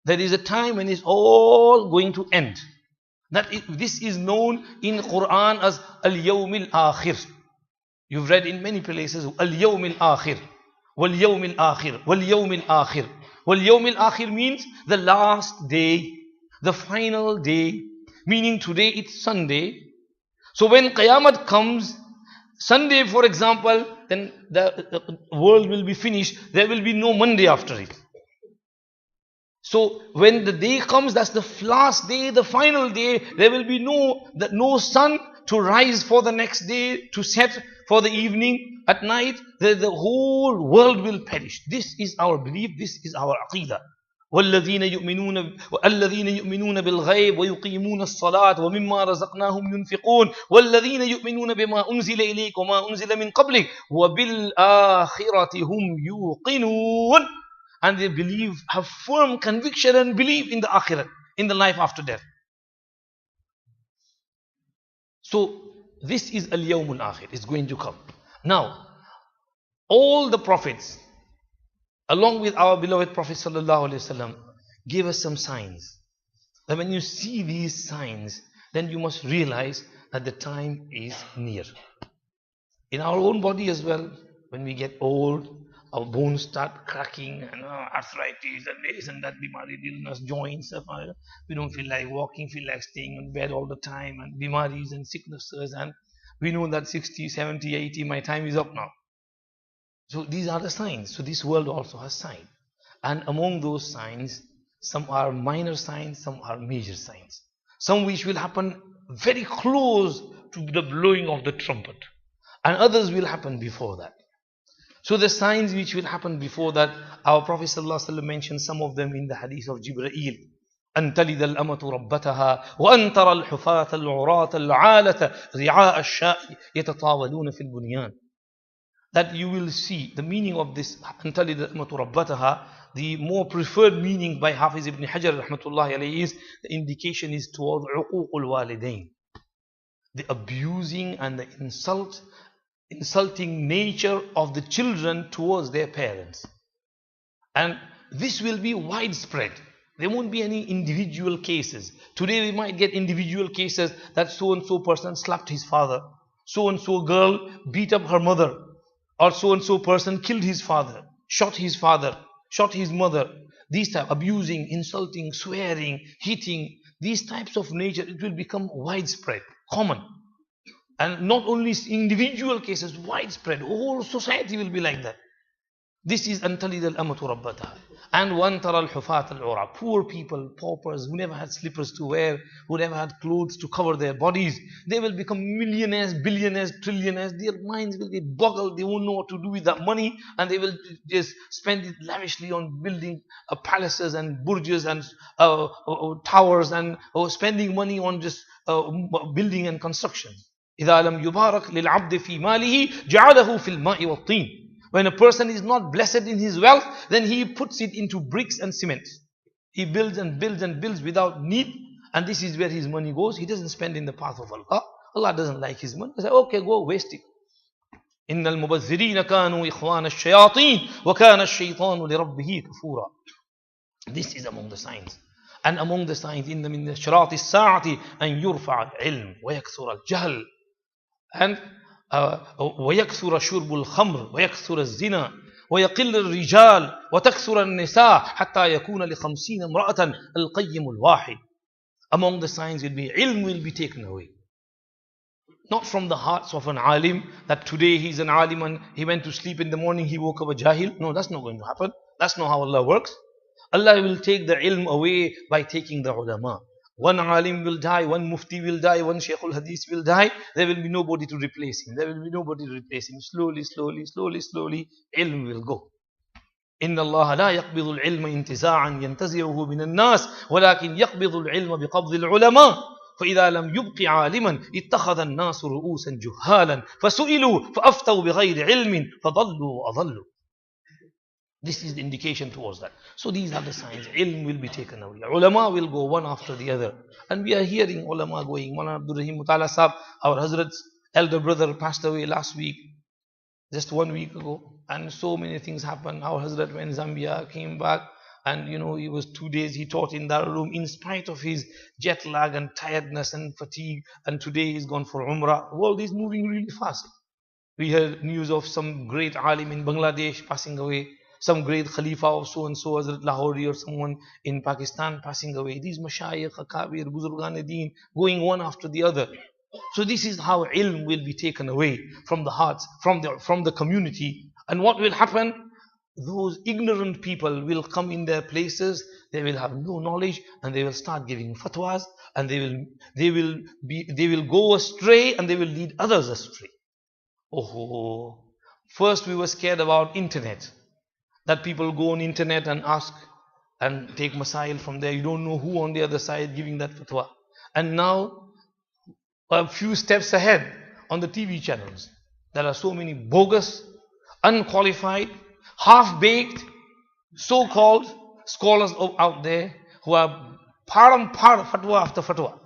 A: There is a time when it's all going to end. This is known in Quran as Al-Yawm Al-Akhir. You've read in many places Al-Yawm Al-Akhir. وَالْيَوْمِ الْآخِرِ وَالْيَوْمِ الْآخِرِ. وَالْيَوْمِ الْآخِرِ means the last day, the final day, meaning today it's Sunday. So when Qiyamah comes, Sunday for example, then the world will be finished. There will be no Monday after it. So when the day comes, that's the last day, the final day, there will be no sun to rise for the next day, to set for the evening. At night, the whole world will perish. This is our belief, this is our aqidah. وَالَّذِينَ يُؤْمِنُونَ بِالْغَيْبِ وَيُقِيمُونَ الصَّلَاةَ وَمِمَّا رَزَقْنَاهُمْ يُنْفِقُونَ وَالَّذِينَ يُؤْمِنُونَ بِمَا أُنزِلَ إِلَيْكَ وَمَا أُنزِلَ مِنْ قَبْلِكَ وَبِالْآخِرَةِ هُمْ يُوقِنُونَ. And they believe, have firm conviction and believe in the akhirah, in the life after death. So this is al-yawmul akhir, it's going to come. Now, all the prophets, along with our beloved Prophet sallallahu alaihi wasallam, gave us some signs. That when you see these signs, then you must realize that the time is near. In our own body as well, when we get old, our bones start cracking, and arthritis and this and that, bimari, illness, joints, we don't feel like walking, feel like staying in bed all the time, and bimaris and sicknesses, and we know that 60, 70, 80, my time is up now. So these are the signs. So this world also has signs. And among those signs, some are minor signs, some are major signs. Some which will happen very close to the blowing of the trumpet. And others will happen before that. So the signs which will happen before that, our Prophet ﷺ mentioned some of them in the hadith of Jibreel. أن تلد الأمة ربتها وأن ترى الحفاة العراة العالة رعاء الشاء يتطاولون في البنيان. That you will see the meaning of this أن تلد الأمة ربتها. The more preferred meaning by Hafiz ibn Hajar rahmatullahi alayhi is the indication is towards عقوق الوالدين, the abusing and the insulting nature of the children towards their parents. And this will be widespread. There won't be any individual cases. Today we might get individual cases that so and so person slapped his father, so and so girl beat up her mother, or so and so person killed his father, shot his mother. These type, abusing, insulting, swearing, hitting, these types of nature, it will become widespread, common. And not only individual cases, widespread. Whole society will be like that. This is antalid al-amatu rabbataha. And one tara al-hufat al-ura. Poor people, paupers, who never had slippers to wear, who never had clothes to cover their bodies, they will become millionaires, billionaires, trillionaires. Their minds will be boggled. They won't know what to do with that money, and they will just spend it lavishly on building palaces and burjas and towers, and spending money on just building and construction. إذا لم يبارك للعبد في ماله جعله في الماء والطين. When a person is not blessed in his wealth, then he puts it into bricks and cement. He builds and builds and builds without need, and this is where his money goes. He doesn't spend in the path of Allah. Allah doesn't like his money. He says, okay, go waste it. إن المبذرين كانوا إخوان الشياطين وكان الشيطان لربه كفورا. This is among the signs. And among the signs, إن من أشراط الساعة أن يرفع العلم ويكثر الجهل. And ويكثر شرب الخمر ويكثر الزنا ويقل الرجال وتكثر النساء حتى يكون ل50 امرأة القيم الواحد. Among the signs will be ilm will be taken away. Not from the hearts of an alim, that today he's an alim and he went to sleep in the morning, he woke up a jahil. No, that's not going to happen. That's not how Allah works. Allah will take the ilm away by taking the ulama. One alim will die, one mufti will die, one shaykh al-hadith will die. There will be nobody to replace him. There will be nobody to replace him. Slowly, slowly, slowly, slowly, ilm will go. إن الله لا يقبض العلم انتزاعا ينتزعه من الناس ولكن يقبض العلم بقبض العلماء فإذا لم يبق عالما اتخذ الناس رؤوسا جهالا فسئلوا فأفتوا بغير علم فضلوا وأضلوا. This is the indication towards that. So these are the signs. Ilm will be taken away. Ulama will go one after the other. And we are hearing ulama going. Maulana Abdur Raheem Sahab, our Hazrat's elder brother, passed away last week. Just 1 week ago. And so many things happened. Our Hazrat went Zambia, came back. And he was 2 days he taught in Darul in spite of his jet lag and tiredness and fatigue. And today he's gone for Umrah. The world is moving really fast. We heard news of some great alim in Bangladesh passing away. Some great Khalifa of so-and-so, Hazrat Lahori or someone in Pakistan passing away. These Mashayikh, Akabir, Buzurgan-e-Deen going one after the other. So this is how ilm will be taken away from the hearts, from the community. And what will happen? Those ignorant people will come in their places. They will have no knowledge and they will start giving fatwas and they will go astray and they will lead others astray. Oh, first we were scared about internet. That people go on internet and ask and take masail from there. You don't know who on the other side giving that fatwa. And now, a few steps ahead on the TV channels. There are so many bogus, unqualified, half-baked, so-called scholars out there who are fatwa after fatwa,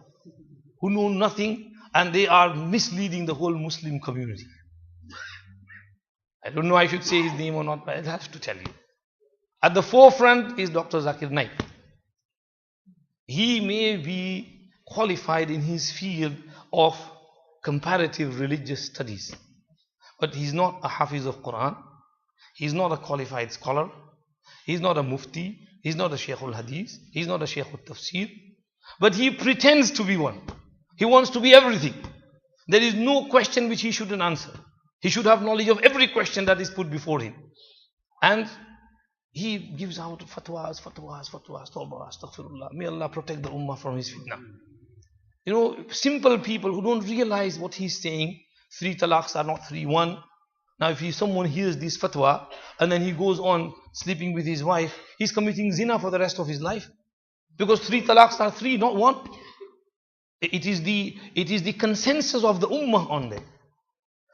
A: who know nothing and they are misleading the whole Muslim community. I don't know I should say his name or not, but I have to tell you. At the forefront is Dr. Zakir Naik. He may be qualified in his field of comparative religious studies, but he's not a Hafiz of Quran. He's not a qualified scholar. He's not a mufti. He's not a Shaykh al-Hadith. He's not a Shaykh al-Tafsir. But he pretends to be one. He wants to be everything. There is no question which he shouldn't answer. He should have knowledge of every question that is put before him. And he gives out fatwas, tawbah, astaghfirullah. May Allah protect the ummah from his fitna. Simple people who don't realize what he's saying, 3 talaqs are not 3-1. Now if someone hears this fatwa and then he goes on sleeping with his wife, he's committing zina for the rest of his life. Because 3 talaqs are 3, not 1. It is the consensus of the ummah on them.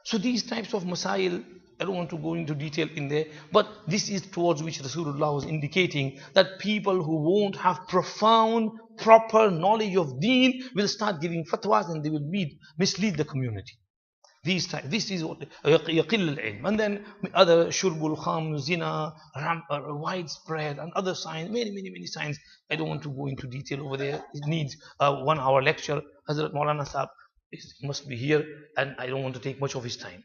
A: So these types of masail, I don't want to go into detail in there, but this is towards which Rasulullah was indicating that people who won't have profound, proper knowledge of deen will start giving fatwas and they will mislead the community. This is what yaqil al-ilm. And then other shurbul kham, zina, widespread and other signs, many signs. I don't want to go into detail over there. It needs a 1-hour lecture. Hazrat Maulana Sahab must be here and I don't want to take much of his time.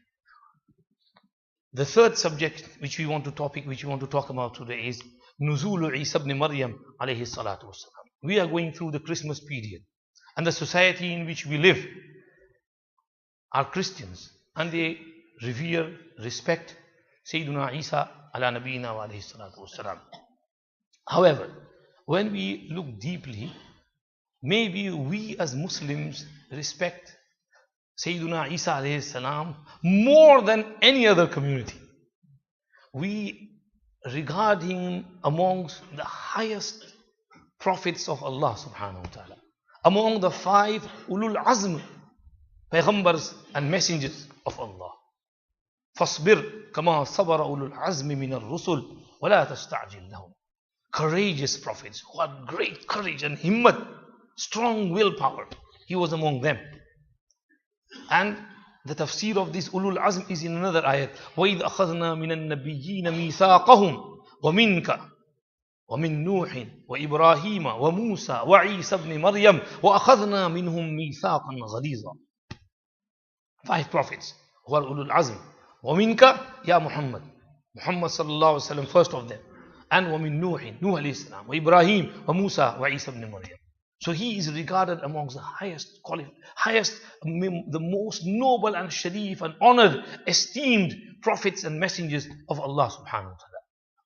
A: The third subject which we want to talk about today is Nuzulu Isa ibn Maryam alayhi salatu wassalam. We are going through the Christmas period and the society in which we live are Christians and they revere, respect Sayyiduna Isa ala nabiyina wa alayhi salatu wassalam. However, when we look deeply, maybe we as Muslims respect Sayyiduna Isa alayhi salam more than any other community. We regard him amongst the highest prophets of Allah subhanahu wa ta'ala, among the 5 ulul azm, paygambars and messengers of Allah. فَاصْبِرْ كَمَا صَبَرَ أُولُو الْعَزْمِ مِنَ الرُّسُلِ وَلَا تَسْتَعْجِلْ لَهُمْ. Courageous prophets who had great courage and himmat, strong willpower. He was among them. And the tafsir of this ulul azm is in another ayat. وَإِذْ أَخَذْنَا مِنَ النَّبِيِّينَ مِيثَاقَهُمْ وَمِنْكَ وَمِنْ نُوحٍ وَإِبْرَاهِيمَ وَمُوسَى وَعِيسَى ابْنِ مَرْيَمَ وَأَخَذْنَا مِنْهُمْ مِيثَاقًا غَلِيظًا. 5 prophets who are ulul azm. وَمِنْكَ Ya Muhammad. Muhammad sallallahu alaihi wasallam, first of them. And وَمِنْ نُوحٍ, Nuh alayhi salam, وَإِبْرَاهِيمَ وَمُوسَى وَعِيسَى ibn Maryam. So he is regarded amongst the highest, the most noble and sharif and honored, esteemed prophets and messengers of Allah subhanahu wa ta'ala.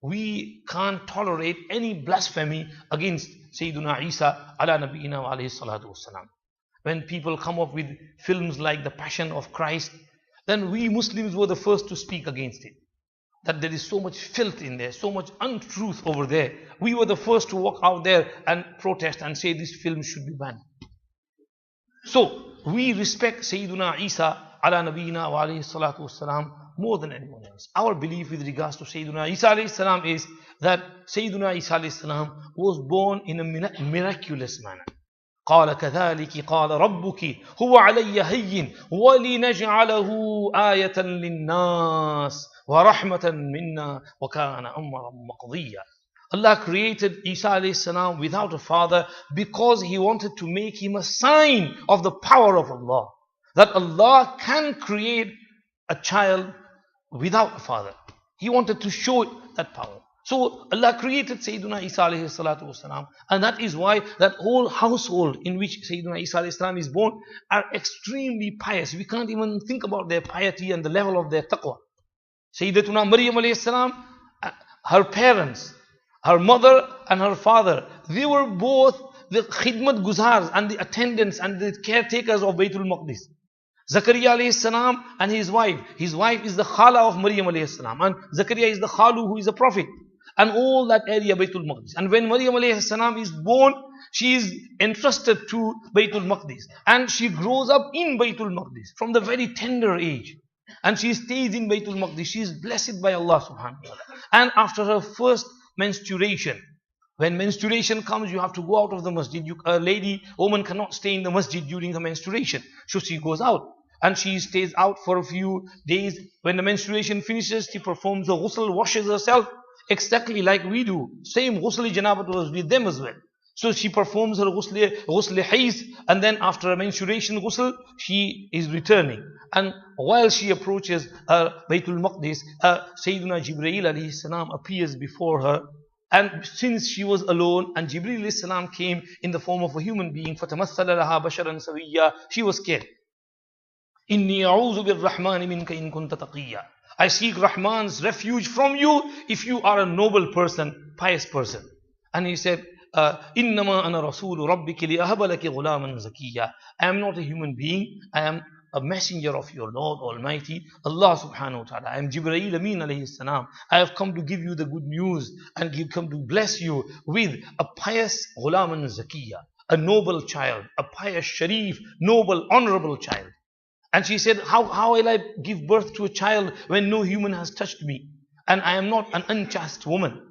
A: we can't tolerate any blasphemy against Sayyiduna Isa ala nabiyina wa alayhi salatu wassalam. When people come up with films like The Passion of Christ, then we Muslims were the first to speak against it. That there is so much filth in there, so much untruth over there. We were the first to walk out there and protest and say this film should be banned. So we respect Sayyiduna Isa ala nabiyina wa alayhi salatu wassalam more than anyone else. Our belief with regards to Sayyiduna Isa alayhi salam is that Sayyiduna Isa alayhi salam was born in a miraculous manner. قال كذلك قال ربك هو علي هين ولنجعله آية للناس ورحمة منا وكان أمرا مقضيا. Allah created Isa alayhi salam without a father because He wanted to make him a sign of the power of Allah. That Allah can create a child without a father. He wanted to show that power. So Allah created Sayyiduna Isa alayhi salatu wasalam, and that is why that whole household in which Sayyiduna Isa alayhi salam is born are extremely pious. We can't even think about their piety and the level of their taqwa. Sayyidatuna Maryam alayhi salam, her parents, her mother and her father, they were both the khidmat guzars and the attendants and the caretakers of Baytul Maqdis. Zakariyya alayhi salam and his wife is the khala of Maryam alayhi salam, and Zakariyya is the khalu who is a prophet, and all that area Baytul Maqdis. And when Maryam alayhi salam is born, she is entrusted to Baytul Maqdis, and she grows up in Baytul Maqdis from the very tender age, and she stays in Baytul Maqdis. She is blessed by Allah subhanahu wa ta'ala. And after her first menstruation, when menstruation comes, you have to go out of the masjid. A woman cannot stay in the masjid during her menstruation, so she goes out. And she stays out for a few days. When the menstruation finishes, she performs the ghusl, washes herself, exactly like we do. Same ghusl janabat was with them as well. So she performs her ghusl haiz, and then after a menstruation ghusl, she is returning. And while she approaches Baytul Maqdis, Sayyidina Jibreel alayhi salam appears before her. And since she was alone, and Jibreel alayhi salam came in the form of a human being, فَتَمَثَّلَ لَهَا بَشَرًا سَوِيًّا, she was scared. إِنِّي أَعُوذُ بِالرَّحْمَنِ مِنْكَ إِن كُنْتَ تَقِيًّا. I seek Rahman's refuge from you if you are a noble person, pious person. And he said, إِنَّمَا أَنَا رَسُولُ رَبِّكِ لِأَهَبَ لَكِ غُلَامًا زَكِيًّا. I am not a human being, I am a messenger of your Lord Almighty, Allah subhanahu wa ta'ala. I am Jibreel Amin alayhi salam. I have come to give you the good news and come to bless you with a pious ghulaman zakiyya, a noble child, a pious sharif, noble, honorable child. And she said, how will I give birth to a child when no human has touched me? And I am not an unchaste woman.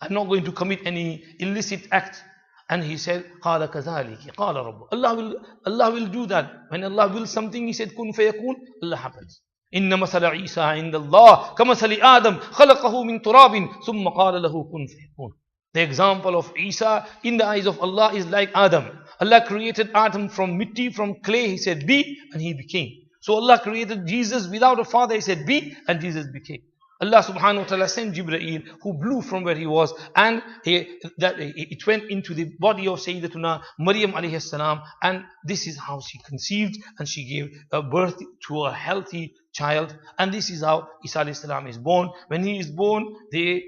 A: I'm not going to commit any illicit act. And he said, قَالَ كَذَلِكِ قَالَ رَبُّ. Allah will do that. When Allah wills something, He said, كُن فَيَكُون, Allah happens. إِنَّ مَثَلَ عِيسَى عِنْدَ اللَّهِ كَمَثَلِ آدَمْ خَلَقَهُ مِنْ تُرَابٍ ثُمَّ قَالَ لَهُ كُن فَيَكُون. The example of Isa in the eyes of Allah is like Adam. Allah created Adam from mitti, from clay. He said, be, and he became. So Allah created Jesus without a father. He said, be, and Jesus became. Allah subhanahu wa ta'ala sent Jibreel, who blew from where he was, and it went into the body of Sayyidatuna Maryam alayhi salam, and this is how she conceived, and she gave birth to a healthy child. And this is how Isa alayhi salam is born. When he is born, they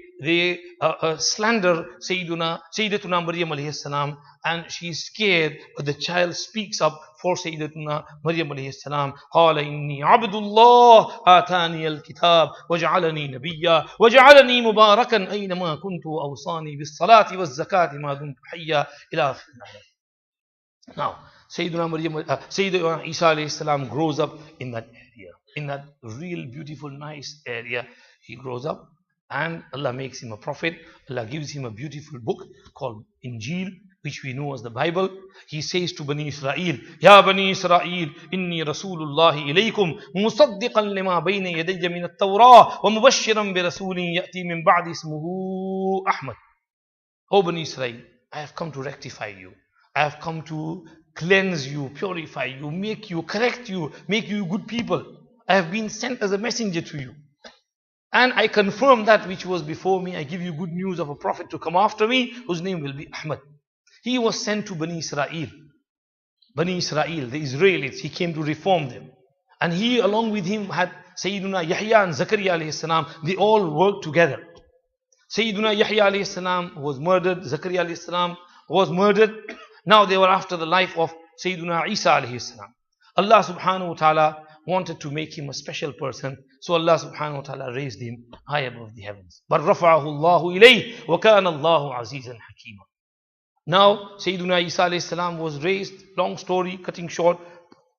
A: slander Sayyidatuna Maryam alayhi salam, and she is scared, but the child speaks up for Sayyidatuna Maryam alayhi salam. قَالَ إِنِّي عَبْدُ اللَّهِ آتَانِيَ الْكِتَابَ وَجَعَلَنِي نَبِيًّا وَجَعَلَنِي مُبَارَكًا أَيْنَمَا كُنْتُ وَأَوْصَانِي بِالصَّلَاةِ وَالزَّكَاةِ مَا دُمْتُ حَيًّا إِلَى آخِرِ. Now, Sayyidina Isa alayhi salam grows up in that area, in that real beautiful, nice area. He grows up, and Allah makes him a prophet. Allah gives him a beautiful book called Injil, which we know as the Bible. He says to Bani Israel, Ya Bani Israel, inni Rasulullahi ilaykum musaddiqan lima bayna yadayya min at-Tawrah wa mubashiran bi rasulin ya'ti min ba'di ismuhu Ahmad. O Bani Israel, I have come to rectify you. I have come to cleanse you, purify you, make you, correct you, make you good people. I have been sent as a messenger to you. And I confirm that which was before me. I give you good news of a prophet to come after me, whose name will be Ahmad. He was sent to Bani Israel. Bani Israel, the Israelites, he came to reform them. And he, along with him, had Sayyidina Yahya and Zakariyya alayhi salam. They all worked together. Sayyiduna Yahya alayhi salam was murdered, Zakariyya alayhi salam was murdered. Now they were after the life of Sayyiduna Isa alayhi salam. Allah subhanahu wa ta'ala wanted to make him a special person. So Allah subhanahu wa ta'ala raised him high above the heavens. But رَفَعَهُ اللَّهُ إِلَيْهِ وَكَانَ اللَّهُ عَزِيزًا حَكِيمًا. Now Sayyiduna Isa alayhi salam was raised. Long story, cutting short.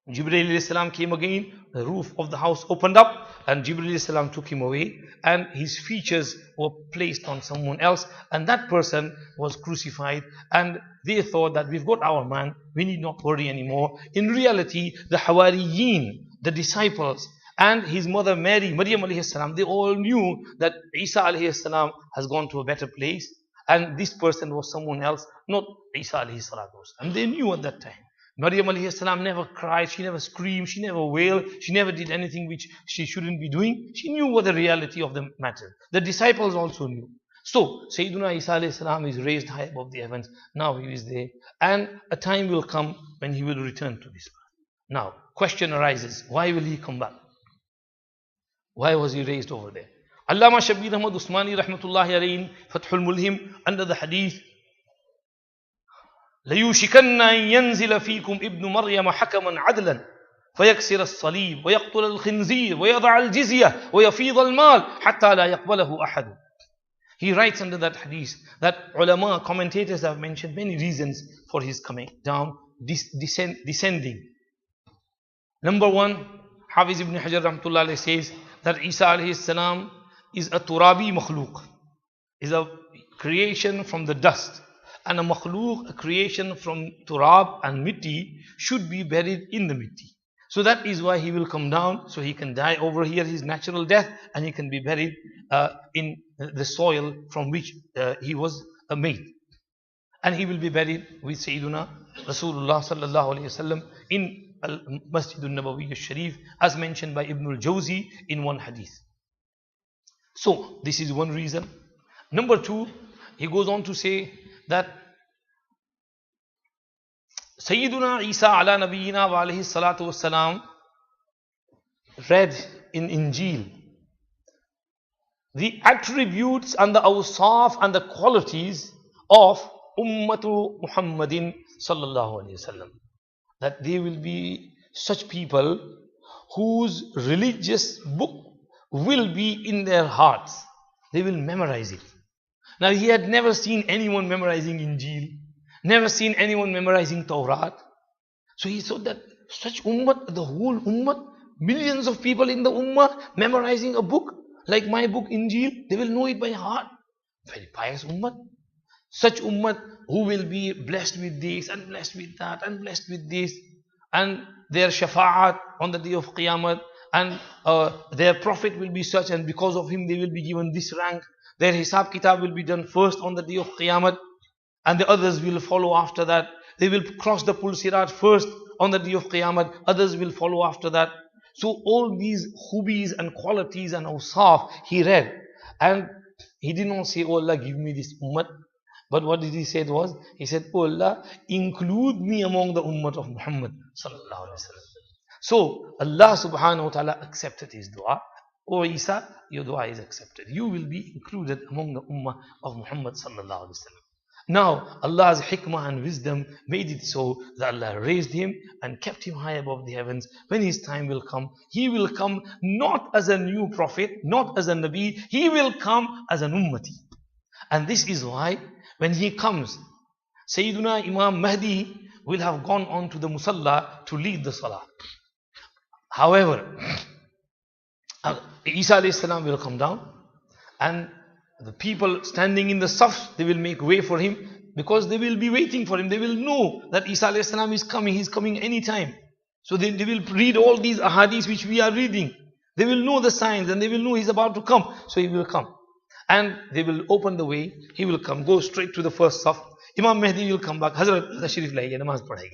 A: Jibreel alayhi salam came again, the roof of the house opened up and Jibreel alayhi salam took him away and his features were placed on someone else and that person was crucified and they thought that we've got our man, we need not worry anymore. In reality, the Hawariyin, the disciples and his mother Mary, Maryam alayhi salam, they all knew that Isa alayhi salam has gone to a better place and this person was someone else, not Isa alayhi salatu wasalam. They knew at that time. Maryam alayhi salam never cried, she never screamed, she never wailed, she never did anything which she shouldn't be doing. She knew what the reality of the matter. The disciples also knew. So, Sayyiduna Isa alayhi salam is raised high above the heavens. Now he is there. And a time will come when he will return to this earth. Now, question arises, why will he come back? Why was he raised over there? Allama Shabbir Ahmad Usmani rahmatullahi alayhi, Fathul Mulhim, under the hadith, ليوشكن أن ينزل فيكم ابن مريم حكما عدلا فيكسر الصليب ويقتل الخنزير ويضع الجزية ويفيض المال حتى لا يقبله أحد. He writes under that hadith that ulama, commentators have mentioned many reasons for his coming down, descending. Number one, Hafiz ibn Hajar rahmatullah alayhi says that Isa alayhi salam is a turabi makhluk, is a creation from the dust. And a makhluk, a creation from turab and mitti, should be buried in the mitti. So that is why he will come down, so he can die over here, his natural death, and he can be buried in the soil from which he was made. And he will be buried with Sayyiduna Rasulullah sallallahu alayhi wasallam in Masjid al-Nabawi al-Sharif, as mentioned by Ibn al-Jawzi in one hadith. So this is one reason. Number two, he goes on to say that Sayyiduna Isa ala Nabiyyina wa alayhi salatu wassalam read in Injil the attributes and the awsaf and the qualities of Ummatu Muhammadin sallallahu alayhi wasallam. That they will be such people whose religious book will be in their hearts. They will memorize it. Now he had never seen anyone memorizing Injil, never seen anyone memorizing Tawrat. So he thought that such ummah, the whole ummah, millions of people in the ummah memorizing a book like my book Injil, they will know it by heart. Very pious ummah. Such ummah who will be blessed with this and blessed with that and blessed with this, and their shafa'at on the day of Qiyamah, and their prophet will be such, and because of him they will be given this rank. Their hisab kitab will be done first on the day of Qiyamah, and the others will follow after that. They will cross the Pul Sirat first on the day of Qiyamah, others will follow after that. So all these khubis and qualities and awsaf he read, and he did not say, oh Allah, give me this ummah. But what did he say was, he said, oh Allah, include me among the ummah of Muhammad sallallahu alaihi wasallam. So Allah subhanahu wa ta'ala accepted his dua. O Isa, your dua is accepted. You will be included among the ummah of Muhammad sallallahu alaihi wasallam. Now Allah's hikmah and wisdom made it so that Allah raised him and kept him high above the heavens. When his time will come, he will come not as a new prophet, not as a nabi, he will come as an ummati. And this is why when he comes, Sayyiduna Imam Mahdi will have gone on to the musalla to lead the salah. However, Isa alayhi salam will come down, and the people standing in the safs, they will make way for him, because they will be waiting for him. They will know that Isa alayhi salam is coming, he's coming anytime. So they will read all these ahadiths which we are reading. They will know the signs and they will know he's about to come. So he will come. And they will open the way, he will come, go straight to the first saf. Imam Mahdi will come back, Hazrat Tashrif laiye, namaz padhaiye.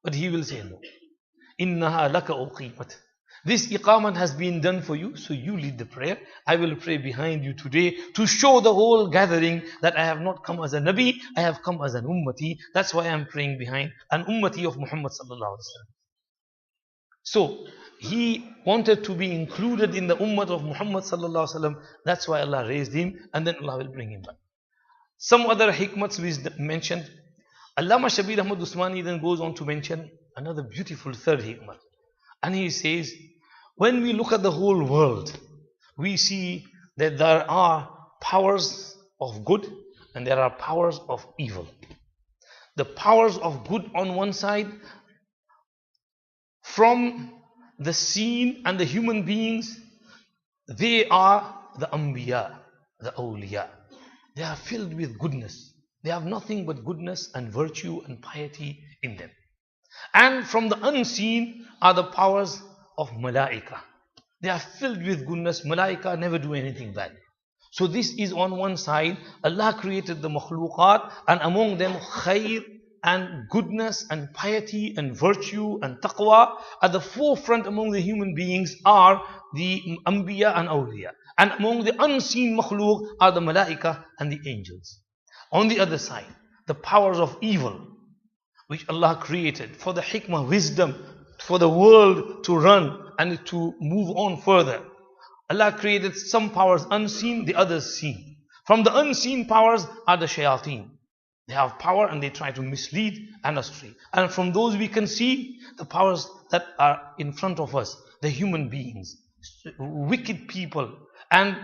A: But he will say no. Innaha laka uqimat. This iqamat has been done for you, so you lead the prayer. I will pray behind you today to show the whole gathering that I have not come as a nabi, I have come as an ummati. That's why I am praying behind an ummati of Muhammad sallallahu alaihi wasallam. So he wanted to be included in the ummah of Muhammad sallallahu alaihi wasallam. That's why Allah raised him, and then Allah will bring him back. Some other hikmats we mentioned. Allama Shabir Ahmad Usmani then goes on to mention another beautiful third hikmah. And he says, when we look at the whole world, we see that there are powers of good and there are powers of evil. The powers of good on one side, from the seen and the human beings, they are the Anbiya, the Awliya. They are filled with goodness. They have nothing but goodness and virtue and piety in them. And from the unseen are the powers of Malaika. They are filled with goodness. Malaika never do anything bad. So this is on one side. Allah created the makhluqat, and among them khair and goodness and piety and virtue and taqwa. At the forefront among the human beings are the Anbiya and Awliya. And among the unseen makhluk are the Malaika and the angels. On the other side, the powers of evil, which Allah created for the hikmah, wisdom, for the world to run and to move on further. Allah created some powers unseen, the others seen. From the unseen powers are the shayateen. They have power and they try to mislead and astray. And from those we can see the powers that are in front of us, the human beings, wicked people, and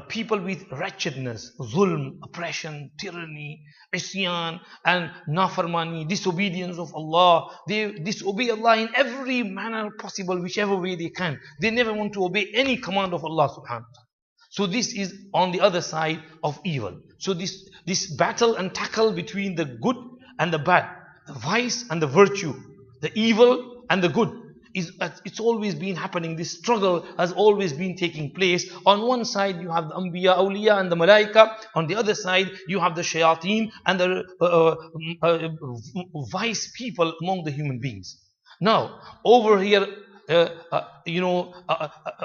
A: people with wretchedness, zulm, oppression, tyranny, isyan, and nafarmani, disobedience of Allah. They disobey Allah in every manner possible, whichever way they can. They never want to obey any command of Allah subhanahu wa ta'ala. So this is on the other side of evil. So this battle and tackle between the good and the bad, the vice and the virtue, the evil and the good, it's always been happening. This struggle has always been taking place. On one side you have the Anbiya, Awliya and the Malaika. On the other side you have the Shayateen and the vice people among the human beings. Now over here,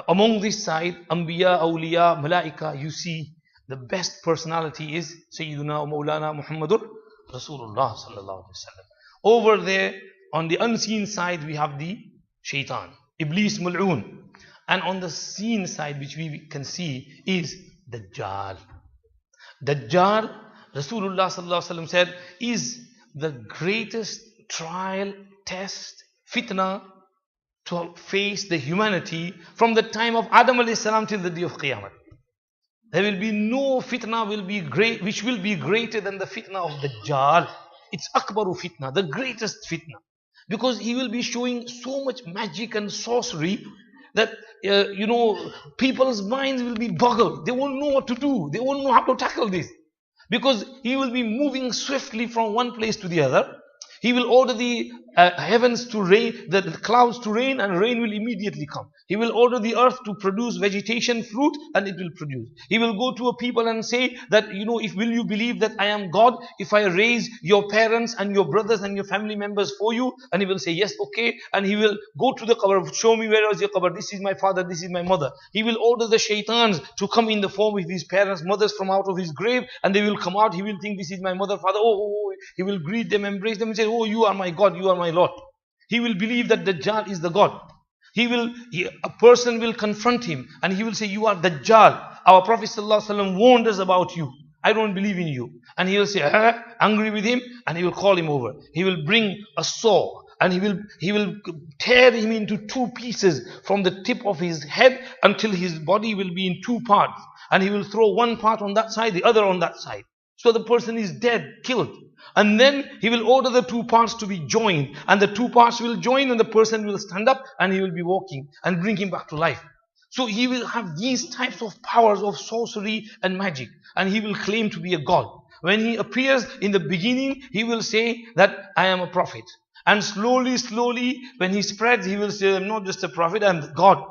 A: among this side, Anbiya, Awliya, Malaika, you see the best personality is Sayyiduna Maulana Muhammadur Rasulullah sallallahu alaihi wasallam. Over there, on the unseen side, we have the Shaitan, Iblis Mal'oon. And on the seen side, which we can see, is Dajjal. Dajjal, Rasulullah sallallahu alaihi wasallam said, is the greatest trial, test, fitna to face the humanity from the time of Adam alayhi salam till the day of Qiyamah. There will be no fitna which will be greater than the fitna of Dajjal. It's Akbaru fitna, the greatest fitna. Because he will be showing so much magic and sorcery that, people's minds will be boggled. They won't know what to do. They won't know how to tackle this. Because he will be moving swiftly from one place to the other. He will order the heavens to rain, the clouds to rain, and rain will immediately come. He will order the earth to produce vegetation, fruit, and it will produce. He will go to a people and say that, will you believe that I am God if I raise your parents and your brothers and your family members for you? And he will say, yes, okay. And he will go to the qabr, show me where is your qabr, this is my father, this is my mother. He will order the shaitans to come in the form of his parents, mothers from out of his grave, and they will come out. He will think this is my mother, father. He will greet them, embrace them and say, oh, you are my God, you are my Lord. He will believe that Dajjal is the God. A person will confront him and he will say, you are Dajjal. Our Prophet ﷺ warned us about you. I don't believe in you. And he will say, angry with him, and he will call him over. He will bring a saw and he will tear him into two pieces from the tip of his head until his body will be in two parts. And he will throw one part on that side, the other on that side. So the person is dead, killed. And then he will order the two parts to be joined, and the two parts will join, and the person will stand up and he will be walking and bring him back to life. So he will have these types of powers of sorcery and magic, and he will claim to be a God. When he appears in the beginning, he will say that I am a prophet. And slowly, when he spreads, he will say, I'm not just a prophet, I'm God.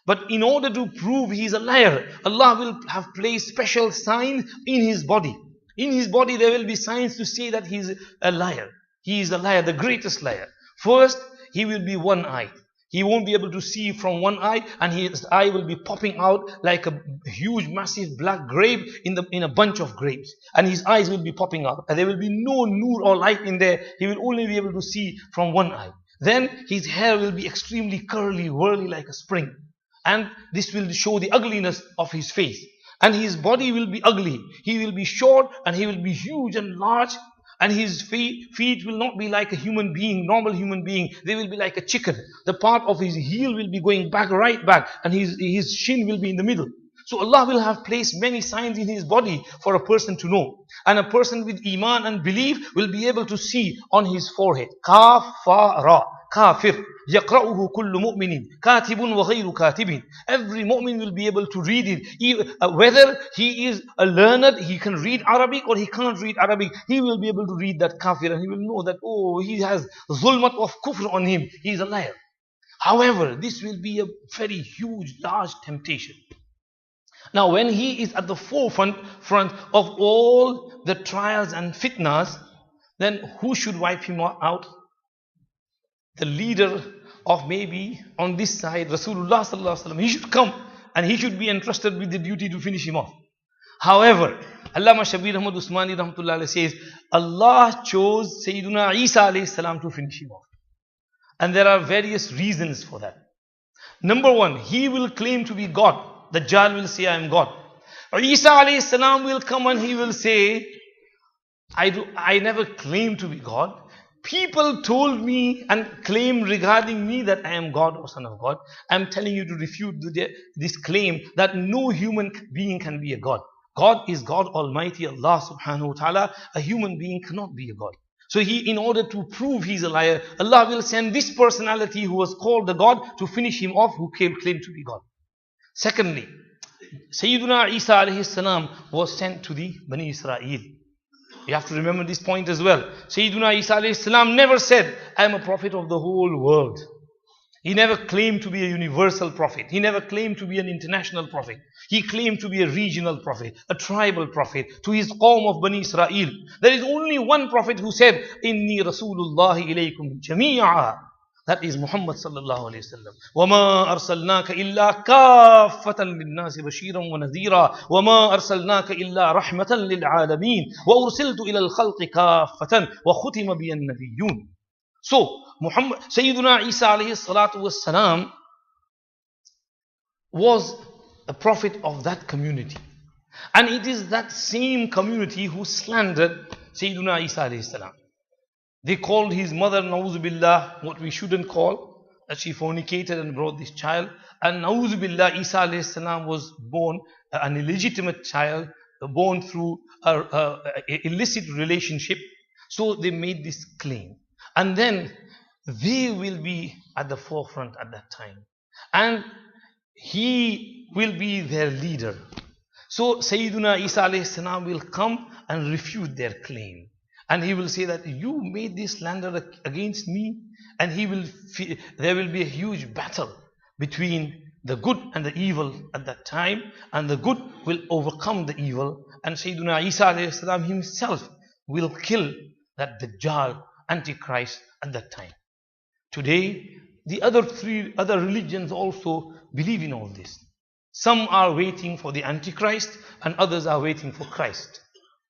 A: But in order to prove he is a liar, Allah will have placed special signs in his body. In his body there will be signs to say that he is a liar. He is a liar, the greatest liar. First, he will be one-eyed. He won't be able to see from one eye, and his eye will be popping out like a huge massive black grape in a bunch of grapes. And his eyes will be popping out. And there will be no nur or light in there. He will only be able to see from one eye. Then his hair will be extremely curly, whirly like a spring. And this will show the ugliness of his face. And his body will be ugly. He will be short and he will be huge and large. And his feet will not be like a human being, normal human being. They will be like a chicken. The part of his heel will be going back, right back. And his shin will be in the middle. So Allah will have placed many signs in his body for a person to know. And a person with iman and belief will be able to see on his forehead. Kafara, kafir, yaqra'uhu kullu mu'minin, katibun wa ghayru katibin. Every mu'min will be able to read it. Whether he is a learned, he can read Arabic or he can't read Arabic, he will be able to read that kafir and he will know that, oh, he has zulmat of kufr on him. He is a liar. However, this will be a very huge, large temptation. Now, when he is at the forefront of all the trials and fitnas, then who should wipe him out? The leader of maybe on this side, Rasulullah sallallahu alaihi wasallam. He should come and he should be entrusted with the duty to finish him off. However, Allama Shabir Ahmad Usmani rahmatullah alayhi says, Allah chose Sayyiduna Isa alayhi salam to finish him off. And there are various reasons for that. Number one, he will claim to be God. The Dajjal will say, I am God. Isa alayhi salam will come and he will say, I never claimed to be God. People told me and claimed regarding me that I am God or Son of God. I am telling you to refute this claim that no human being can be a God. God is God Almighty, Allah subhanahu wa ta'ala. A human being cannot be a God. So in order to prove he's a liar, Allah will send this personality who was called the God to finish him off, who claimed to be God. Secondly, Sayyiduna Isa alayhi salam was sent to the Bani Israel. You have to remember this point as well. Sayyiduna Isa alayhi salam never said, I am a prophet of the whole world. He never claimed to be a universal prophet. He never claimed to be an international prophet. He claimed to be a regional prophet, a tribal prophet to his qawm of Bani Israel. There is only one prophet who said, Inni Rasulullahi ilaykum jami'a. That is Muhammad sallallahu alayhi wa sallam. وَمَا أَرْسَلْنَاكَ إِلَّا كَافَّةً لِلنَّاسِ بَشِيرًا وَنَذِيرًا وَمَا أَرْسَلْنَاكَ إِلَّا رَحْمَةً لِلْعَالَمِينَ وَأُرْسِلْتُ إِلَى الْخَلْقِ كَافَّةً وَخُتِمَ بِيَ النَّبِيُّونَ. So, Sayyiduna Isa alayhi salatu wassalam was a prophet of that community. And it is that same community who slandered Sayyiduna Isa alayhi salam. They called his mother, Na'udhu Billah, what we shouldn't call, that she fornicated and brought this child. And Na'udhu Billah, Isa alayhi salam was born an illegitimate child, born through an illicit relationship. So they made this claim. And then they will be at the forefront at that time. And he will be their leader. So Sayyiduna Isa alayhi salam will come and refute their claim. And he will say that you made this slander against me. And there will be a huge battle between the good and the evil at that time. And the good will overcome the evil. And Sayyiduna Isa alayhi salam himself will kill that Dajjal, Antichrist at that time. Today, the other religions also believe in all this. Some are waiting for the Antichrist and others are waiting for Christ.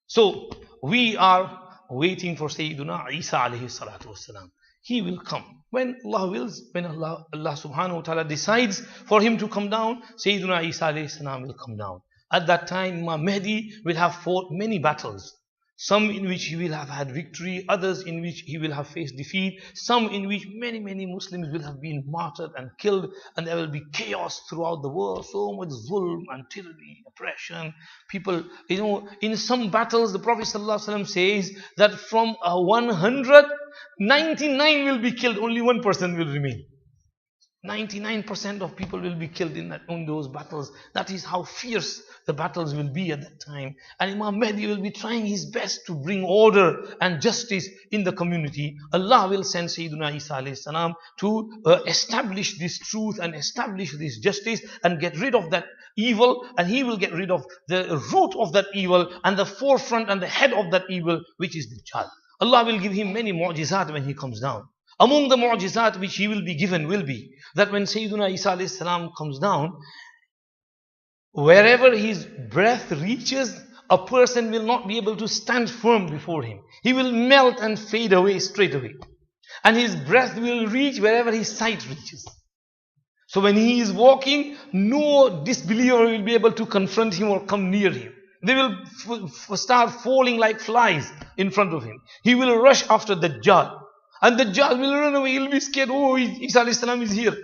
A: So, we are waiting for Sayyiduna Isa alayhi salatu wasalam. He will come. When Allah wills, when Allah subhanahu wa ta'ala decides for him to come down, Sayyiduna Isa alayhi salam will come down. At that time, Imam Mahdi will have fought many battles. Some in which he will have had victory, others in which he will have faced defeat, some in which many Muslims will have been martyred and killed, and there will be chaos throughout the world, so much zulm and tyranny, oppression. People, in some battles, the Prophet ﷺ says that from 100, 99 will be killed, only one person will remain. 99% of people will be killed in those battles. That is how fierce the battles will be at that time. And Imam Mahdi will be trying his best to bring order and justice in the community. Allah will send Sayyiduna Isa alayhi salam to establish this truth and establish this justice and get rid of that evil. And he will get rid of the root of that evil and the forefront and the head of that evil, which is the Dajjal. Allah will give him many mu'jizat when he comes down. Among the mu'jizat which he will be given will be that when Sayyiduna Isa alayhi salam comes down, wherever his breath reaches, a person will not be able to stand firm before him. He will melt and fade away straight away. and his breath will reach wherever his sight reaches. So when he is walking, no disbeliever will be able to confront him or come near him. They will start falling like flies in front of him. He will rush after Dajjal, and Dajjal will run away. He'll be scared. Oh, Isa alayhi salam is here.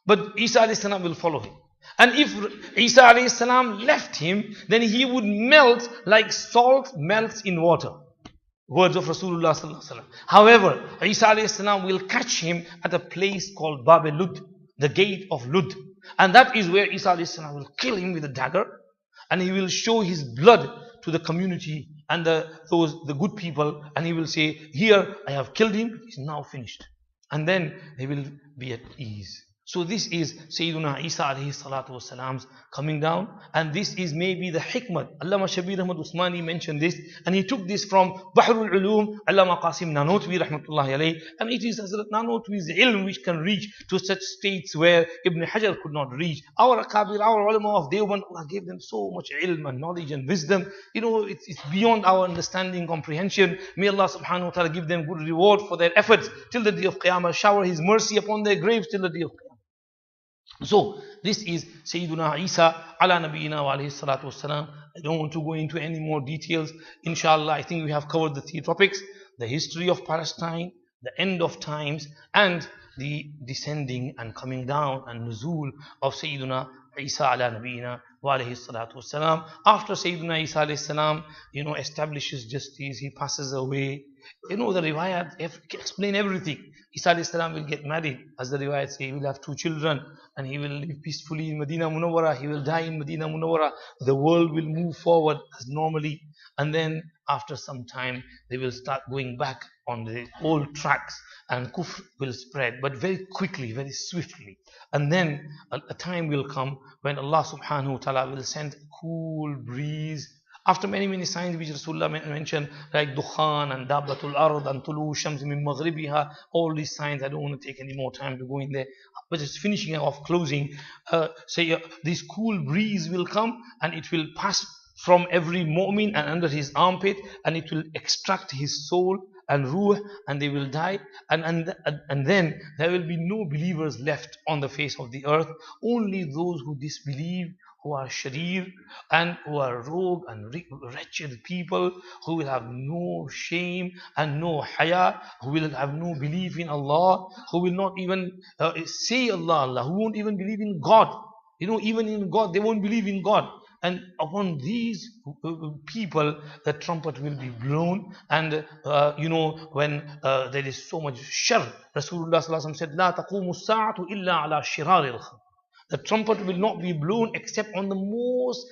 A: But Isa alayhi salam will follow him. And if Isa alayhi salam left him, then he would melt like salt melts in water. Words of Rasulullah sallallahu alaihi wasallam. However, Isa alayhi salam will catch him at a place called Bab Lud, the gate of Lud. And that is where Isa alayhi salam will kill him with a dagger, and he will show his blood to the community and the good people, and he will say, here I have killed him, he's now finished. And then he will be at ease. So this is Sayyiduna Isa alayhi salatu wasalam's coming down, and this is maybe the hikmah. Allama Shabir Ahmad Usmani mentioned this, and he took this from Bahrul Ulum, Allama Qasim Nanotwi rahmatullahi alayhi, and it is Hazrat Nanotwi's ilm which can reach to such states where Ibn Hajar could not reach. Our Akabir, our ulama of Deoband, Allah gave them so much ilm and knowledge and wisdom. It's beyond our understanding, comprehension. May Allah subhanahu wa ta'ala give them good reward for their efforts till the day of Qiyamah, shower His mercy upon their graves till the day of Qiyamah. So this is Sayyiduna Isa ala nabiyina wa alayhi salatu wassalam. I don't want to go into any more details. Inshallah, I think we have covered the three topics: the history of Palestine, the end of times, and the descending and coming down and nuzul of Sayyiduna Isa ala nabiyina wa alayhi salatu wassalam. After Sayyiduna Isa alayhi salam, establishes justice, he passes away. The riwayat explain everything. Isa alayhi salam will get married, as the riwayat say. He will have 2 children, and he will live peacefully in Medina Munawwara. He will die in Medina Munawwara. The world will move forward as normally, and then after some time they will start going back on the old tracks, and kufr will spread, but very quickly, very swiftly. And then a time will come when Allah subhanahu wa ta'ala will send a cool breeze. After many signs which Rasulullah mentioned, like Dukhan and Dabbatul Ard and Tulu Shams min Maghribiha, all these signs, I don't want to take any more time to go in there, but just finishing off, closing, this cool breeze will come, and it will pass from every mu'min and under his armpit, and it will extract his soul and ruh, and they will die, and then there will be no believers left on the face of the earth, only those who disbelieve, who are sharir, and who are rogue and wretched people, who will have no shame and no haya, who will have no belief in Allah, who will not even say Allah, who won't even believe in God. Even in God, they won't believe in God. And upon these people, the trumpet will be blown. And when there is so much shar, Rasulullah sallallahu alaihi wasallam said, "La taqumu as-sa'atu illa ala shiraril khalq." The trumpet will not be blown except on the most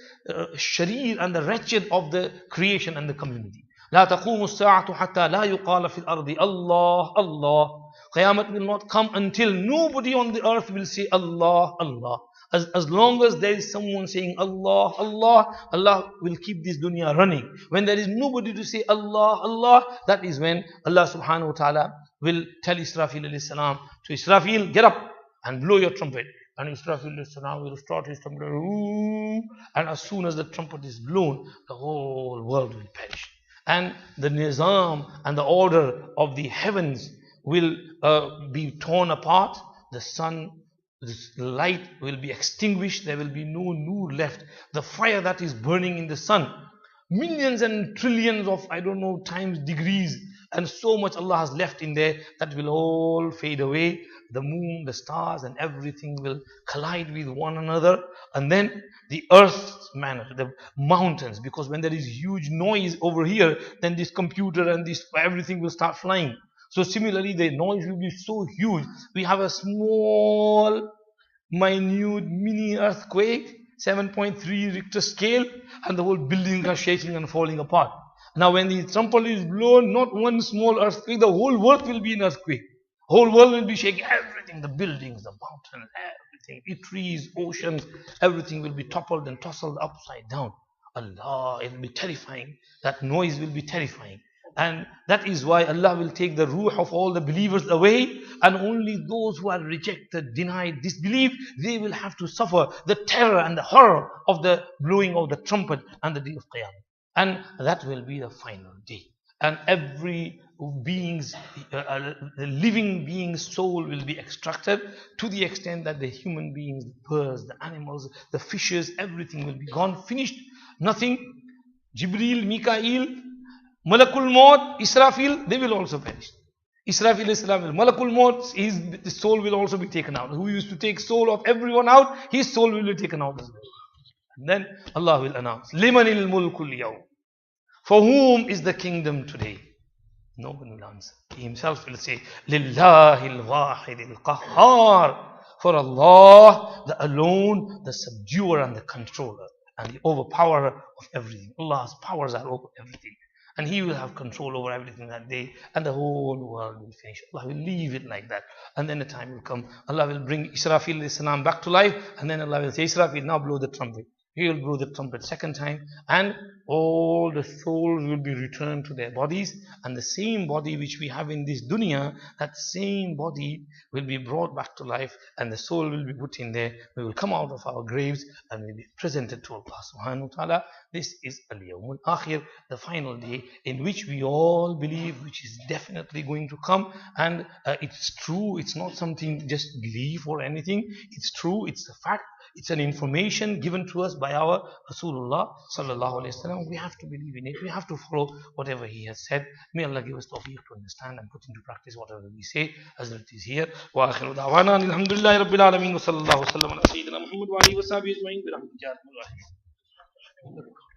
A: sharir and the wretched of the creation and the community. لا تقوم الساعة حتى لا يقال في الأرض الله الله. Qiyamah will not come until nobody on the earth will say Allah Allah. As long as there is someone saying Allah Allah, Allah will keep this dunya running. When there is nobody to say Allah Allah, that is when Allah subhanahu wa ta'ala will tell Israfil alayhi salam to Israfil, get up and blow your trumpet. And Israfil alayhi salam will start his trumpet, and as soon as the trumpet is blown, the whole world will perish. And the nizam and the order of the heavens will be torn apart. The sun, the light will be extinguished. There will be no nur left. The fire that is burning in the sun, millions and trillions of, times degrees, and so much Allah has left in there, that will all fade away. The moon, the stars, and everything will collide with one another. And then the earth's manner, the mountains, because when there is huge noise over here, then this computer and this everything will start flying. So similarly, the noise will be so huge. We have a small, minute, mini earthquake, 7.3 Richter scale, and the whole buildings are shaking and falling apart. Now when the trumpet is blown, not one small earthquake, the whole world will be in earthquake. Whole world will be shaking. Everything, the buildings, the mountains, everything, the trees, oceans, everything will be toppled and tousled upside down. Allah, it will be terrifying. That noise will be terrifying. And that is why Allah will take the ruh of all the believers away, and only those who are rejected, denied, disbelieved, they will have to suffer the terror and the horror of the blowing of the trumpet and the day of Qiyamah. And that will be the final day. And every beings, the living being's soul will be extracted to the extent that the human beings, the birds, the animals, the fishes, everything will be gone, finished, nothing. Jibreel, Mikael, Malakul Maut, Israfil, they will also perish. Israfil Islam, Malakul Maut, the soul will also be taken out. Who used to take soul of everyone out, his soul will be taken out as well. And then Allah will announce, Limanil mulkul yaw. For whom is the kingdom today? No one will answer. He himself will say, Lillahil wahidil qahhar. For Allah, the alone, the subduer and the controller and the overpowerer of everything. Allah's powers are over everything. And He will have control over everything that day, and the whole world will finish. Allah will leave it like that. And then a time will come, Allah will bring Israfil salam back to life, and then Allah will say, Israfil, now blow the trumpet. He will blow the trumpet second time, and all the souls will be returned to their bodies, and the same body which we have in this dunya, that same body will be brought back to life, and the soul will be put in there. We will come out of our graves and will be presented to Allah subhanahu wa ta'ala. This is al-yawmul akhir, the final day in which we all believe, which is definitely going to come, and it's true. It's not something just belief or anything. It's true. It's a fact. It's an information given to us by our Rasulullah sallallahu alaihi wasallam. We have to believe in it. We have to follow whatever he has said. May Allah give us tawfiq to understand and put into practice whatever we say. Hazrat is here. Wa akhiru da'wana alhamdulillahi rabbil alamin wa sallallahu alaihi wa sallam ala sayyidina Muhammad wa alihi wa sahbihi ajma'in bi rahmatihi ya arhamar rahimin.